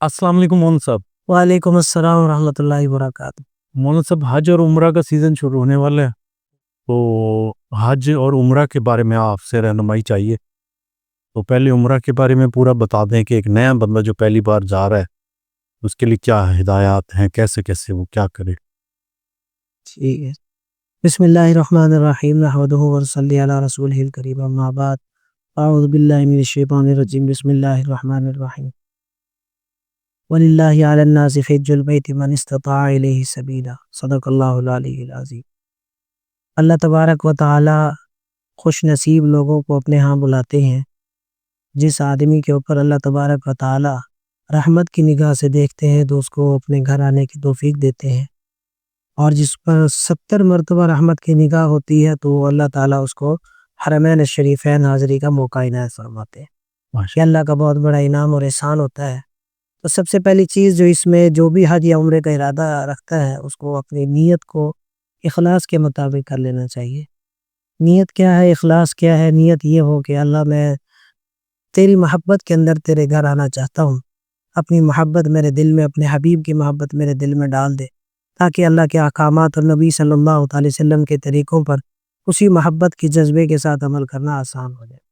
السلام علیکم مون صاحب۔ وعلیکم السلام ورحمۃ اللہ وبرکاتہ۔ مون صاحب، حج اور عمرہ کا سیزن شروع ہونے والا ہے، تو حج اور عمرہ کے بارے میں آپ سے رہنمائی چاہیے۔ تو پہلے عمرہ کے بارے میں پورا بتا دیں کہ ایک نیا بندہ جو پہلی بار جا رہا ہے اس کے لیے کیا ہدایات ہیں، کیسے وہ کیا کرے۔ ٹھیک ہے، بسم اللہ الرحمن الرحیم، نحمدہ ونصلی علی رسولہ الکریم، اما بعد، اعوذ باللہ من الشیطان الرجیم، بسم اللہ الرحمن الرحیم۔ وَلِلَّهِ عَلَى النَّاسِ حِجُّ الْبَيْتِ مَنِ اسْتَطَاعَ إِلَيْهِ سَبِیلًا، صدق اللہ العلی العظیم۔ اللہ تبارک و تعالی خوش نصیب لوگوں کو اپنے ہاں بلاتے ہیں جس آدمی کے اوپر اللہ تبارک و تعالی رحمت کی نگاہ سے دیکھتے ہیں تو اس کو اپنے گھر آنے کی توفیق دیتے ہیں، اور جس پر 70 مرتبہ رحمت کی نگاہ ہوتی ہے تو اللہ تعالیٰ اس کو حرمین شریفین حاضری کا موقع عنایت فرماتے ہیں۔ یہ اللہ کا بہت بڑا انعام اور احسان ہوتا ہے۔ تو سب سے پہلی چیز جو اس میں جو بھی حج یا عمرے کا ارادہ رکھتا ہے اس کو اپنی نیت کو اخلاص کے مطابق کر لینا چاہیے۔ نیت کیا ہے، اخلاص کیا ہے؟ نیت یہ ہو کہ اللہ میں تیری محبت کے اندر تیرے گھر آنا چاہتا ہوں، اپنی محبت میرے دل میں، اپنے حبیب کی محبت میرے دل میں ڈال دے تاکہ اللہ کے احکامات اور نبی صلی اللہ علیہ وسلم کے طریقوں پر اسی محبت کی جذبے کے ساتھ عمل کرنا آسان ہو جائے۔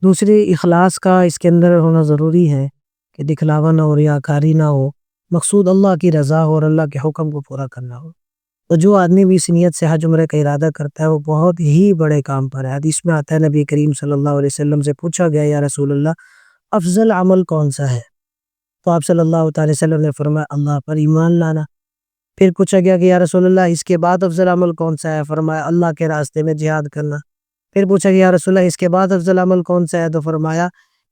دوسری، اخلاص کا اس کے اندر ہونا ضروری ہے کہ دکھلاوا نہ ہو، ریاکاری نہ ہو، مقصود اللہ کی رضا ہو اور اللہ کے حکم کو پورا کرنا ہو۔ تو جو آدمی بھی اس نیت سے حج عمرے کا ارادہ کرتا ہے وہ بہت ہی بڑے کام پر ہے۔ حدیث میں آتا ہے نبی کریم صلی اللہ علیہ وسلم سے پوچھا گیا، یا رسول اللہ افضل عمل کون سا ہے؟ تو آپ صلی اللہ علیہ وسلم نے فرمایا اللہ پر ایمان لانا۔ پھر پوچھا گیا کہ یا رسول اللہ اس کے بعد افضل عمل کون سا ہے؟ فرمایا اللہ کے راستے میں جہاد کرنا۔ پھر پوچھا گیا یا رسول اللہ اس کے بعد افضل عمل کون سا ہے؟ تو فرمایا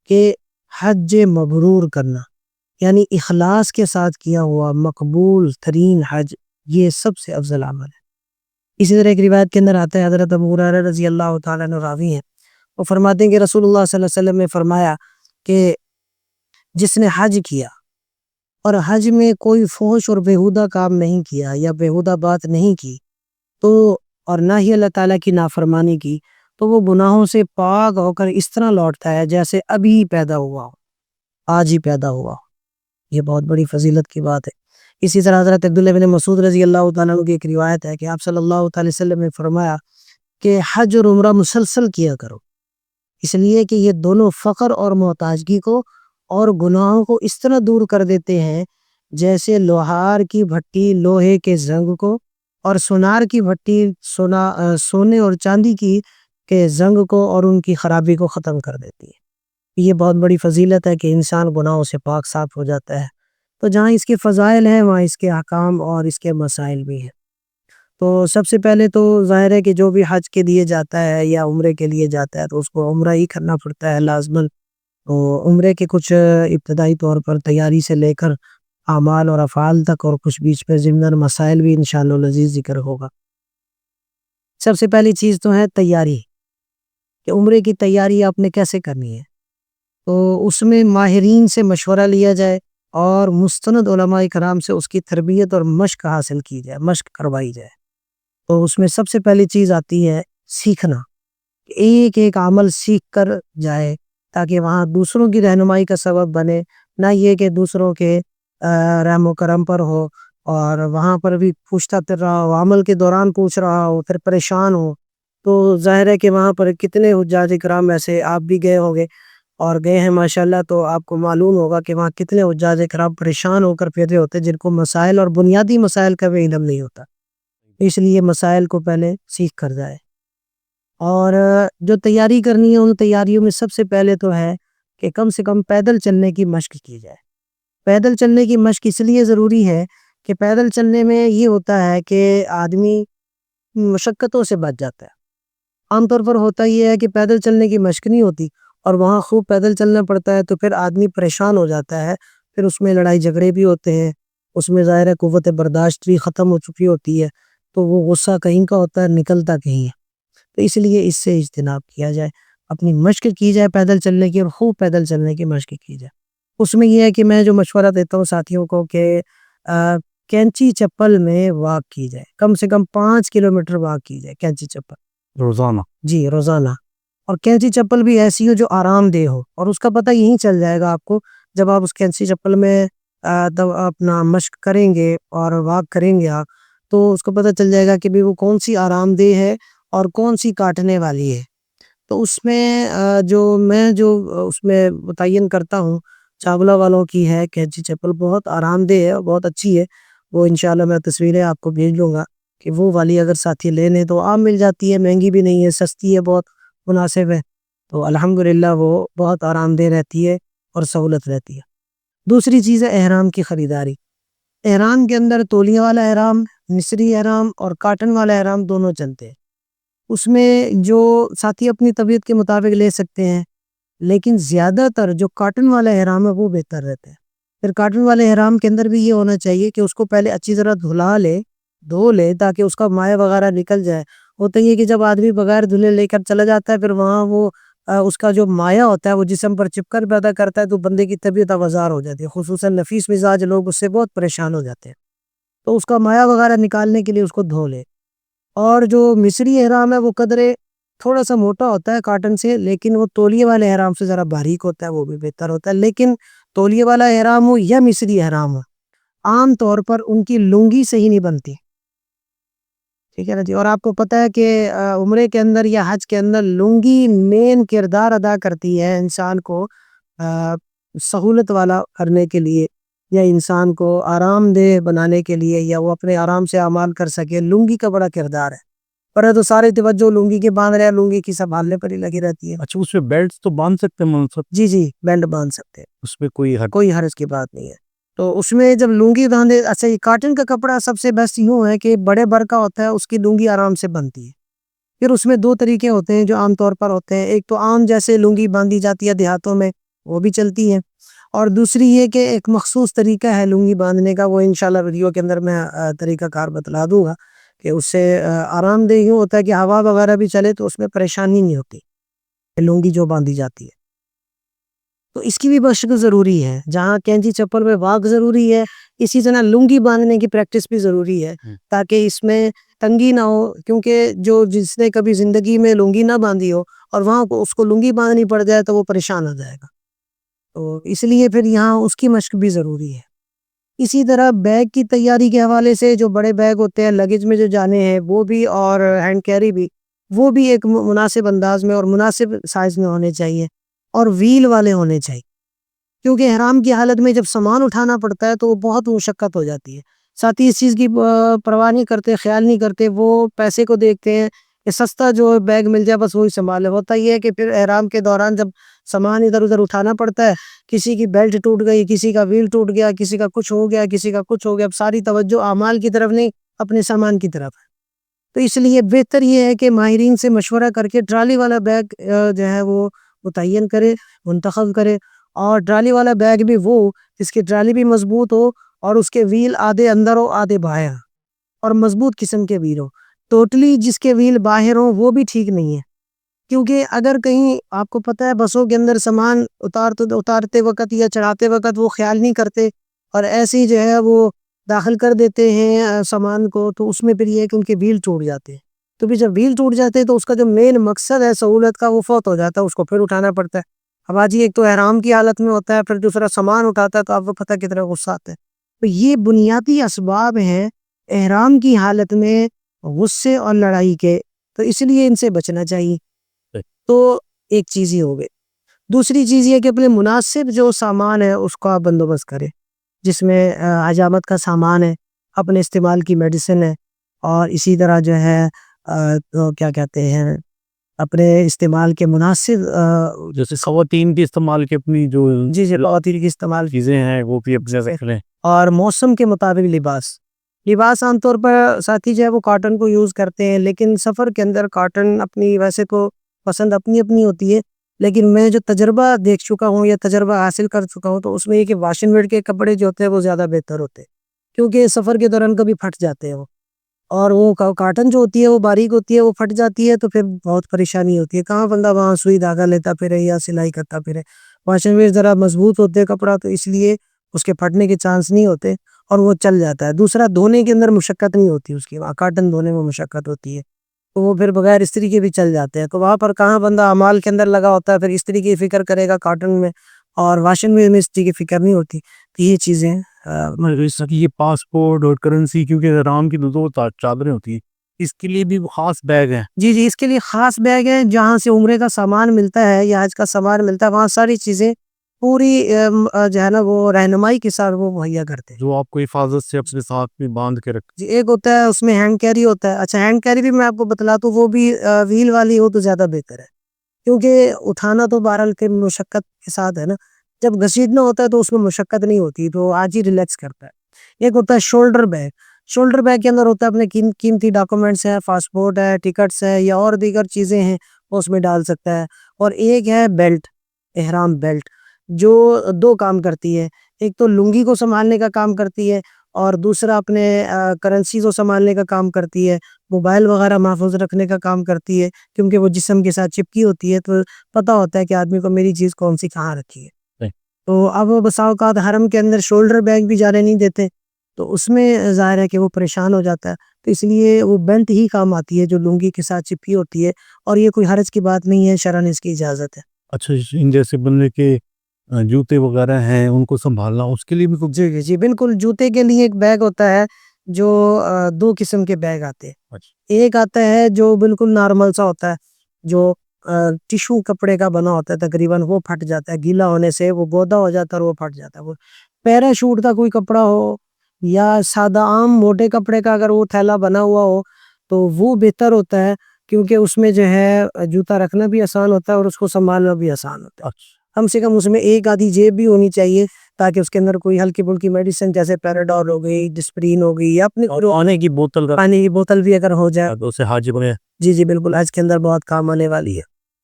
کہ حج مبرور کرنا، یعنی اخلاص کے ساتھ کیا ہوا مقبول ترین حج، یہ سب سے افضل عمل ہے۔ اسی طرح ایک روایت کے اندر آتا ہے، حضرت ابو ہریرہ رضی اللہ تعالیٰ عنہ راوی ہیں، وہ فرماتے ہیں کہ رسول اللہ صلی اللہ علیہ وسلم نے فرمایا کہ جس نے حج کیا اور حج میں کوئی فحش اور بیہودہ کام نہیں کیا یا بیہودہ بات نہیں کی تو اور نہ ہی اللہ تعالیٰ کی نافرمانی کی تو وہ گناہوں سے پاک ہو کر اس طرح لوٹتا ہے جیسے ابھی پیدا ہوا ہو، آج ہی پیدا ہوا ہو۔ یہ بہت بڑی فضیلت کی بات ہے۔ اسی طرح حضرت عبداللہ بن مسعود رضی اللہ تعالیٰ عنہ کی ایک روایت ہے کہ آپ صلی اللہ علیہ وسلم نے فرمایا کہ حج اور عمرہ مسلسل کیا کرو، اس لیے کہ یہ دونوں فقر اور محتاجگی کو اور گناہوں کو اس طرح دور کر دیتے ہیں جیسے لوہار کی بھٹی لوہے کے زنگ کو اور سونار کی بھٹی سونے اور چاندی کی کے زنگ کو اور ان کی خرابی کو ختم کر دیتی ہے۔ یہ بہت بڑی فضیلت ہے کہ انسان گناہوں سے پاک صاف ہو جاتا ہے۔ تو جہاں اس کے فضائل ہیں وہاں اس کے احکام اور اس کے مسائل بھی ہیں۔ تو سب سے پہلے تو ظاہر ہے کہ جو بھی حج کے لیے جاتا ہے یا عمرے کے لیے جاتا ہے تو اس کو عمرہ ہی کرنا پڑتا ہے لازماً۔ تو عمرے کے کچھ ابتدائی طور پر تیاری سے لے کر اعمال اور افعال تک اور کچھ بیچ پر ضمن مسائل بھی انشاءاللہ العزیز ذکر ہوگا۔ سب سے پہلی چیز تو ہے تیاری، کہ عمرے کی تیاری آپ نے کیسے کرنی ہے۔ تو اس میں ماہرین سے مشورہ لیا جائے اور مستند علماء کرام سے اس کی تربیت اور مشق حاصل کی جائے، مشق کروائی جائے۔ تو اس میں سب سے پہلی چیز آتی ہے سیکھنا، ایک ایک عمل سیکھ کر جائے تاکہ وہاں دوسروں کی رہنمائی کا سبب بنے، نہ یہ کہ دوسروں کے رحم و کرم پر ہو اور وہاں پر بھی پوچھتا پھر رہا ہو، عمل کے دوران پوچھ رہا ہو پھر پریشان ہو۔ تو ظاہر ہے کہ وہاں پر کتنے حجاج کرام ایسے آپ بھی گئے ہوگے اور گئے ہیں ماشاءاللہ، تو آپ کو معلوم ہوگا کہ وہاں کتنے حجاج کرام پریشان ہو کر پھر ہوتے جن کو مسائل اور بنیادی مسائل کا بھی علم نہیں ہوتا، اس لیے مسائل کو پہلے سیکھ کر جائے۔ اور جو تیاری کرنی ہے ان تیاریوں میں سب سے پہلے تو ہے کہ کم سے کم پیدل چلنے کی مشق کی جائے۔ پیدل چلنے کی مشق اس لیے ضروری ہے کہ پیدل چلنے میں یہ ہوتا ہے کہ آدمی مشقتوں سے بچ جاتا ہے۔ عام طور پر ہوتا یہ ہے کہ پیدل چلنے کی مشق نہیں ہوتی اور وہاں خوب پیدل چلنا پڑتا ہے تو پھر آدمی پریشان ہو جاتا ہے، پھر اس میں لڑائی جھگڑے بھی ہوتے ہیں، اس میں ظاہر ہے قوت برداشت بھی ختم ہو چکی ہوتی ہے، تو وہ غصہ کہیں کا ہوتا ہے نکلتا کہیں ہے۔ تو اس لیے اس سے اجتناب کیا جائے، اپنی مشق کی جائے پیدل چلنے کی اور خوب پیدل چلنے کی مشق کی جائے۔ اس میں یہ ہے کہ میں جو مشورہ دیتا ہوں ساتھیوں کو کہ کینچی چپل میں واک کی جائے، کم سے کم 5 کلومیٹر واک کی جائے کینچی چپل روزانہ؟ جی روزانہ۔ اور کینچی چپل بھی ایسی ہو جو آرام دہ ہو، اور اس کا پتہ یہیں چل جائے گا آپ کو جب آپ اس کینسی چپل میں اپنا مشق کریں گے اور واک کریں گے آپ، تو اس کو پتہ چل جائے گا کہ بھی وہ کون سی آرام دہ ہے اور کون سی کاٹنے والی ہے۔ تو اس میں جو اس میں متعین کرتا ہوں چاولہ والوں کی ہے کینچی چپل، بہت آرام دہ ہے اور بہت اچھی ہے۔ وہ انشاءاللہ میں تصویریں آپ کو بھیج دوں گا کہ وہ والی اگر ساتھی لے لیں تو عام مل جاتی ہے، مہنگی بھی نہیں ہے، سستی ہے، بہت مناسب ہے۔ تو الحمدللہ وہ بہت آرام دہ رہتی ہے اور سہولت رہتی ہے۔ دوسری چیز ہے احرام کی خریداری۔ احرام کے اندر تولیے والا احرام، مصری احرام اور کاٹن والا احرام دونوں چلتے ہیں۔ اس میں جو ساتھی اپنی طبیعت کے مطابق لے سکتے ہیں، لیکن زیادہ تر جو کاٹن والا احرام ہے وہ بہتر رہتا ہے۔ پھر کاٹن والے احرام کے اندر بھی یہ ہونا چاہیے کہ اس کو پہلے اچھی طرح دھو لے تاکہ اس کا مائع وغیرہ نکل جائے۔ ہوتا یہ کہ جب آدمی بغیر دھلے لے کر چلا جاتا ہے، پھر وہاں وہ اس کا جو مائع ہوتا ہے وہ جسم پر چپکر پیدا کرتا ہے، تو بندے کی طبیعت آوازار ہو جاتی ہے، خصوصاً نفیس مزاج لوگ اس سے بہت پریشان ہو جاتے ہیں۔ تو اس کا مائع وغیرہ نکالنے کے لیے اس کو دھو لے۔ اور جو مصری احرام ہے وہ قدرے تھوڑا سا موٹا ہوتا ہے کاٹن سے، لیکن وہ تولیے والے احرام سے ذرا باریک ہوتا ہے، وہ بھی بہتر ہوتا ہے۔ لیکن تولیے والا احرام ہو یا مصری احرام ہو، عام طور پر ان کی لنگی صحیح نہیں بنتی، ٹھیک ہے نا جی۔ اور آپ کو پتہ ہے کہ عمرے کے اندر یا حج کے اندر لنگی مین کردار ادا کرتی ہے انسان کو سہولت والا کرنے کے لیے، یا انسان کو آرام دہ بنانے کے لیے، یا وہ اپنے آرام سے اعمال کر سکے۔ لنگی کا بڑا کردار ہے، پر تو سارے توجہ لنگی کے باندھ رہے ہیں، لنگی کی سنبھالنے پر ہی لگی رہتی ہے۔ اچھا، اس میں بیلٹس تو باندھ سکتے ہیں منصب؟ جی بینڈ باندھ سکتے ہیں، اس میں کوئی حرج کی بات نہیں ہے۔ تو اس میں جب لنگی باندھے، اچھا یہ کاٹن کا کپڑا سب سے بیسٹ یوں ہے کہ بڑے بر کا ہوتا ہے، اس کی لنگی آرام سے بنتی ہے۔ پھر اس میں دو طریقے ہوتے ہیں جو عام طور پر ہوتے ہیں، ایک تو عام جیسے لنگی باندھی جاتی ہے دیہاتوں میں، وہ بھی چلتی ہے، اور دوسری یہ کہ ایک مخصوص طریقہ ہے لنگی باندھنے کا، وہ انشاءاللہ ویڈیو کے اندر میں طریقہ کار بتلا دوں گا کہ اس سے آرام دہ یوں ہوتا ہے کہ ہوا وغیرہ بھی چلے تو اس میں پریشانی نہیں ہوتی لنگی جو باندھی جاتی ہے۔ تو اس کی بھی مشق ضروری ہے، جہاں کینچی چپل میں واک ضروری ہے، اسی طرح لنگی باندھنے کی پریکٹس بھی ضروری ہے تاکہ اس میں تنگی نہ ہو، کیونکہ جس نے کبھی زندگی میں لنگی نہ باندھی ہو اور وہاں اس کو لنگی باندھنی پڑ جائے تو وہ پریشان ہو جائے گا۔ تو اس لیے پھر یہاں اس کی مشق بھی ضروری ہے۔ اسی طرح بیگ کی تیاری کے حوالے سے جو بڑے بیگ ہوتے ہیں لگیج میں جو جانے ہیں وہ بھی، اور ہینڈ کیری بھی، وہ بھی ایک مناسب انداز میں اور مناسب سائز میں ہونے چاہیے، اور ویل والے ہونے چاہیے، کیونکہ احرام کی حالت میں جب سامان اٹھانا پڑتا ہے تو وہ بہت مشقت ہو جاتی ہے۔ ساتھ ہی اس چیز کی پرواہ نہیں کرتے، خیال نہیں کرتے، وہ پیسے کو دیکھتے ہیں کہ سستا جو بیگ مل جائے بس وہی سنبھالے۔ ہوتا یہ ہے کہ پھر احرام کے دوران جب سامان ادھر ادھر اٹھانا پڑتا ہے، کسی کی بیلٹ ٹوٹ گئی، کسی کا ویل ٹوٹ گیا، کسی کا کچھ ہو گیا، کسی کا کچھ ہو گیا، اب ساری توجہ اعمال کی طرف نہیں، اپنے سامان کی طرف ہے۔ تو اس لیے بہتر یہ ہے کہ ماہرین سے مشورہ کر کے ٹرالی والا بیگ جو ہے وہ متعین کرے، منتخب کرے، اور ٹرالی والا بیگ بھی وہ جس کی ٹرالی بھی مضبوط ہو اور اس کے ویل آدھے اندر ہو آدھے باہر، اور مضبوط قسم کے ویل ہو۔ ٹوٹلی جس کے ویل باہر ہوں وہ بھی ٹھیک نہیں ہے، کیونکہ اگر کہیں آپ کو پتہ ہے بسوں کے اندر سامان اتارتے وقت یا چڑھاتے وقت وہ خیال نہیں کرتے اور ایسے ہی جو ہے وہ داخل کر دیتے ہیں سامان کو، تو اس میں پھر یہ ہے کہ ان کے ویل ٹوٹ جاتے ہیں۔ تو پھر جب ویل ٹوٹ جاتے ہیں تو اس کا جو مین مقصد ہے سہولت کا وہ فوت ہو جاتا ہے، اس کو پھر اٹھانا پڑتا ہے۔ اب آج ایک تو احرام کی حالت میں ہوتا ہے، پھر دوسرا سامان اٹھاتا ہے، تو آپ کو پتہ کتنا غصہ آتا ہے۔ تو یہ بنیادی اسباب ہیں احرام کی حالت میں غصے اور لڑائی کے، تو اس لیے ان سے بچنا چاہیے۔ تو ایک چیز ہی ہو گئی۔ دوسری چیز یہ کہ اپنے مناسب جو سامان ہے اس کا بندوبست کرے، جس میں حجامت کا سامان ہے، اپنے استعمال کی میڈیسن ہے، اور اسی طرح جو ہے کیا کہتے ہیں اپنے استعمال کے مناسب جیسے خواتین کی استعمال کے اپنی جو خواتین کی استعمال چیزیں ہیں وہ بھی اپنے رکھ لیں، اور موسم کے مطابق لباس عام طور پر ساتھی جو ہے وہ کاٹن کو یوز کرتے ہیں، لیکن سفر کے اندر کاٹن اپنی ویسے تو پسند اپنی اپنی ہوتی ہے، لیکن میں جو تجربہ دیکھ چکا ہوں یا تجربہ حاصل کر چکا ہوں تو اس میں یہ کہ واشنگ میڈ کے کپڑے جو ہوتے ہیں وہ زیادہ بہتر ہوتے ہیں، کیونکہ سفر کے دوران کبھی پھٹ جاتے ہیں وہ، اور وہ کاٹن جو ہوتی ہے وہ باریک ہوتی ہے، وہ پھٹ جاتی ہے تو پھر بہت پریشانی ہوتی ہے، کہاں بندہ وہاں سوئی دھاگا لیتا پھرے یا سلائی کرتا پھرے۔ واشنگ میڈ ذرا مضبوط ہوتے ہیں کپڑا، تو اس لیے اس کے پھٹنے کے چانس نہیں ہوتے اور وہ چل جاتا ہے۔ دوسرا دھونے کے اندر مشقت نہیں ہوتی، اس کی وہاں کاٹن دھونے میں مشقت ہوتی ہے، تو وہ پھر بغیر استری کے بھی چل جاتے ہیں، تو وہاں پر کہاں بندہ اعمال کے اندر لگا ہوتا ہے پھر استری کی فکر کرے گا کاٹن میں، اور واشنگ میں اس چیز کی فکر نہیں ہوتی. تو یہ چیزیں یہ پاسپورٹ اور کرنسی، کیونکہ احرام کی دو چادریں ہوتی ہیں، اس کے لیے بھی خاص بیگ ہیں. جی اس کے لیے خاص بیگ ہے. جہاں سے عمرے کا سامان ملتا ہے یا حج کا سامان ملتا ہے وہاں ساری چیزیں پوری جو ہے نا وہ رہنمائی کے ساتھ وہ مہیا کرتے ہیں، جو آپ کو حفاظت سے اپنے ساتھ میں باندھ کے رکھ. جی. ایک ہوتا ہے اس میں ہینڈ کیری ہوتا ہے. اچھا ہینڈ کیری بھی میں آپ کو بتلا تو وہ بھی ویل والی ہو تو زیادہ بہتر ہے، کیونکہ اٹھانا تو بہرحال کے مشقت کے ساتھ ہے نا. جب گھسیٹنا ہوتا ہے تو اس میں مشقت نہیں ہوتی، تو آج ہی ریلیکس کرتا ہے. ایک ہوتا ہے شولڈر بیگ. شولڈر بیگ کے اندر ہوتا ہے اپنے قیمتی ڈاکومنٹس ہیں، پاسپورٹ ہے، ٹکٹس ہے یا اور دیگر چیزیں ہیں وہ اس میں ڈال سکتا ہے. اور ایک ہے بیلٹ، احرام بیلٹ، جو دو کام کرتی ہے. ایک تو لنگی کو سنبھالنے کا کام کرتی ہے اور دوسرا اپنے کرنسی کو سنبھالنے کا کام کرتی ہے، موبائل وغیرہ محفوظ رکھنے کا کام کرتی ہے، کیونکہ وہ جسم کے ساتھ چپکی ہوتی ہے تو پتہ ہوتا ہے کہ آدمی کو میری چیز کون سی کہاں رکھی ہے. تو اب بسا اوقات حرم کے اندر شولڈر بیگ بھی جانے نہیں دیتے تو اس میں ظاہر ہے کہ وہ پریشان ہو جاتا ہے. تو اس لیے وہ بیلٹ ہی کام آتی ہے جو لنگی کے ساتھ چپکی ہوتی ہے، اور یہ کوئی حرج کی بات نہیں ہے، شرعاً اس کی اجازت ہے. اچھا، ان جیسے بندے کے جوتے وغیرہ ہیں ان کو سنبھالنا، اس کے لیے بھی کچھ. جی بالکل. جوتے کے لیے ایک بیگ ہوتا ہے جو دو قسم کے بیگ آتے ہیں. ایک آتا ہے جو بالکل نارمل سا ہوتا ہے، جو ٹیشو کپڑے کا بنا ہوتا ہے، تقریباً وہ پھٹ جاتا ہے گیلا ہونے سے، وہ گودا ہو جاتا ہے اور وہ پھٹ جاتا ہے. وہ پیراشوٹ کا کوئی کپڑا ہو یا سادہ عام موٹے کپڑے کا اگر وہ تھیلا بنا ہوا ہو تو وہ بہتر ہوتا ہے، کیونکہ اس میں جو ہے جوتا رکھنا بھی آسان ہوتا ہے اور اس کو سنبھالنا بھی آسان ہوتا ہے. کم سے کم اس میں ایک آدھی جیب بھی ہونی چاہیے تاکہ اس کے اندر کوئی ہلکی پھلکی میڈیسن جیسے پیراڈول ہو گئی، ڈسپرین ہو گئی، یا اپنی پانی کی بوتل، پانی کی بوتل بھی اگر ہو جائے تو اسے حاجب میں. جی بالکل حج کے اندر بہت کام آنے والی ہے.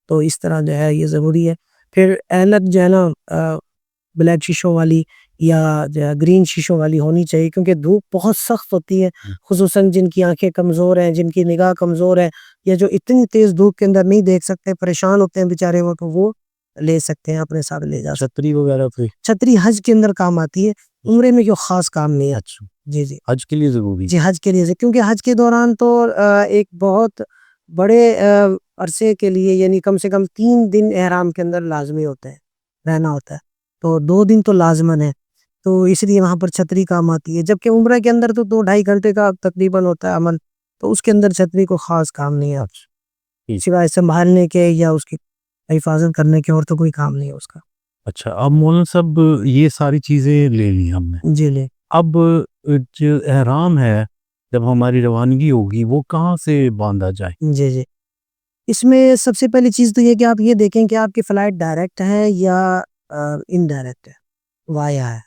تو اس طرح جو ہے یہ ضروری ہے. پھر اینک جو ہے نا بلیک شیشوں والی یا گرین شیشوں والی ہونی چاہیے، کیونکہ دھوپ بہت سخت ہوتی ہے، خصوصاً جن کی آنکھیں کمزور ہیں، جن کی نگاہ کمزور ہے، یا جو اتنی تیز دھوپ کے اندر نہیں دیکھ سکتے، پریشان ہوتے ہیں بیچارے وہ لے سکتے ہیں، اپنے ساتھ لے جا سکتے. چھتری وغیرہ پہ چھتری حج کے اندر کام آتی ہے، عمرے میں جو خاص کام نہیں ہے. اچھا، جی حج کے لیے ضروری. جی حج کے لیے، کیونکہ حج کے دوران تو ایک بہت بڑے عرصے کے لیے، یعنی کم سے کم 3 دن احرام کے اندر لازمی ہوتے ہیں، رہنا ہوتا ہے. تو 2 دن تو لازمن ہے، تو اس لیے وہاں پر چھتری کام آتی ہے. جبکہ عمرہ کے اندر تو 2-2.5 گھنٹے کا تقریباً ہوتا ہے عمل، تو اس کے اندر چھتری کو خاص کام نہیں ہے، سوائے سنبھالنے کے یا اس کی حفاظت کرنے کے، اور تو کوئی کام نہیں ہے اس کا. اچھا، اب مولانا صاحب یہ ساری چیزیں لے لی ہم نے، جی لے. اب جو احرام ہے جب ہماری روانگی ہوگی وہ کہاں سے باندھا جائے؟ جی اس میں سب سے پہلی چیز تو یہ کہ آپ یہ دیکھیں کہ آپ کی فلائٹ ڈائریکٹ ہے یا انڈائریکٹ ہے، وایا ہے.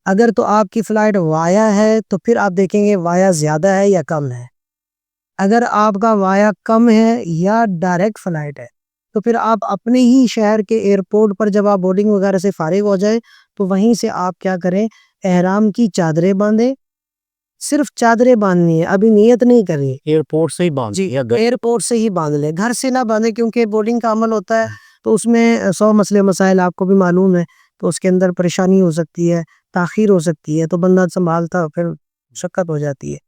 اگر تو آپ کی فلائٹ وایا ہے تو پھر آپ دیکھیں گے وایا زیادہ ہے یا کم ہے. اگر آپ کا وایا کم ہے یا ڈائریکٹ فلائٹ ہے تو پھر آپ اپنے ہی شہر کے ایئرپورٹ پر جب آپ بورڈنگ وغیرہ سے فارغ ہو جائے تو وہیں سے آپ کیا کریں، احرام کی چادریں باندھیں. صرف چادریں باندھنی ہے، ابھی نیت نہیں کرنی. ایئرپورٹ سے ہی باندھ. جی ایئرپورٹ سے ہی باندھ لیں، گھر سے نہ باندھیں، کیونکہ بورڈنگ کا عمل ہوتا ہے تو اس میں 100 مسئلے مسائل آپ کو بھی معلوم ہے، تو اس کے اندر پریشانی ہو سکتی ہے، تاخیر ہو سکتی ہے، تو بندہ سنبھالتا پھر شکت ہو جاتی ہے.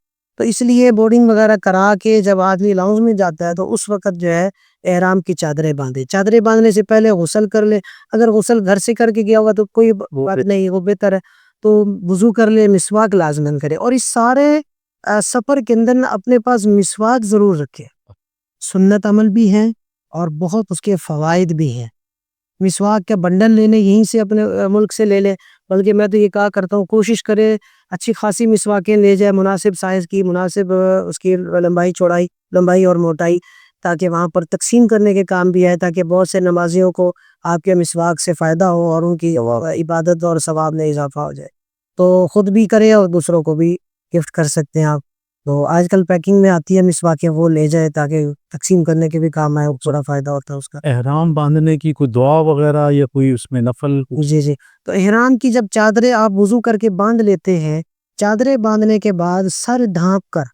تو اس لیے بورڈنگ وغیرہ کرا کے جب آدمی لاؤنج میں جاتا ہے تو اس وقت جو ہے احرام کی چادریں باندھے. چادریں باندھنے سے پہلے غسل کر لے. اگر غسل گھر سے کر کے گیا ہوا تو کوئی بات نہیں، وہ بہتر ہے. تو وضو کر لے، مسواک لازمن کرے، اور اس سارے سفر کے اندر اپنے پاس مسواک ضرور رکھے. سنت عمل بھی ہے اور بہت اس کے فوائد بھی ہیں. مسواک کا بنڈل لینے یہیں سے اپنے ملک سے لے لے، بلکہ میں تو یہ کہا کرتا ہوں کوشش کرے اچھی خاصی مسواکیں لے جائے، مناسب سائز کی، مناسب اس کی لمبائی چوڑائی، لمبائی اور موٹائی، تاکہ وہاں پر تقسیم کرنے کے کام بھی آئے، تاکہ بہت سے نمازیوں کو آپ کے مسواک سے فائدہ ہو اور ان کی عبادت اور ثواب میں اضافہ ہو جائے. تو خود بھی کرے اور دوسروں کو بھی گفٹ کر سکتے ہیں آپ. تو آج کل پیکنگ میں آتی ہے مسواکیں، وہ لے جائے تاکہ تقسیم کرنے کے بھی کام آئے، بڑا فائدہ ہوتا ہے اس کا. احرام باندھنے کی کوئی دعا وغیرہ یا کوئی اس میں نفل؟ جی تو احرام کی جب چادریں آپ وضو کر کے باندھ لیتے ہیں، چادریں باندھنے کے بعد سر ڈھانپ کر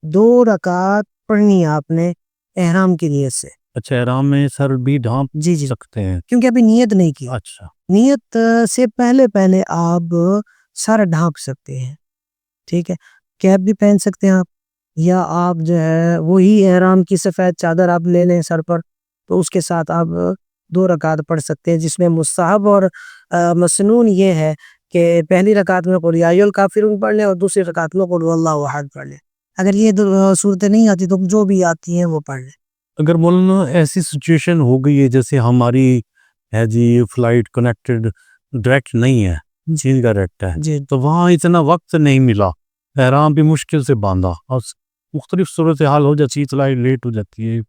2 رکعت پڑھنی ہے آپ نے احرام کی نیت سے. اچھا، احرام میں سر بھی ڈھانپ سکتے ہیں کیونکہ ابھی نیت نہیں کی. اچھا، نیت سے پہلے آپ سر ڈھانپ سکتے ہیں، ٹھیک ہے. کیپ بھی پہن سکتے ہیں آپ، یا آپ جو ہے وہی احرام کی سفید چادر آپ لے لیں سر پر، تو اس کے ساتھ آپ 2 رکعت پڑھ سکتے ہیں، جس میں مستحب اور مسنون یہ ہے کہ پہلی رکعت میں قل یا ایھا الکافرون پڑھ لیں اور دوسری رکعت میں قل ھو اللہ احد پڑھ لیں۔ اگر یہ صورتیں نہیں آتی تو جو بھی آتی ہیں وہ پڑھ لیں۔ اگر مولانا ایسی سچویشن ہو گئی ہے جیسے ہماری ہے جی فلائٹ کنیکٹڈ ڈائریکٹ نہیں ہے، چیز ڈائریکٹ ہے، جی تو وہاں اتنا وقت نہیں ملا، احرام بھی مشکل سے باندھا اور مختلف صورتحال ہو جاتی ہے، فلائٹ لیٹ ہو جاتی ہے،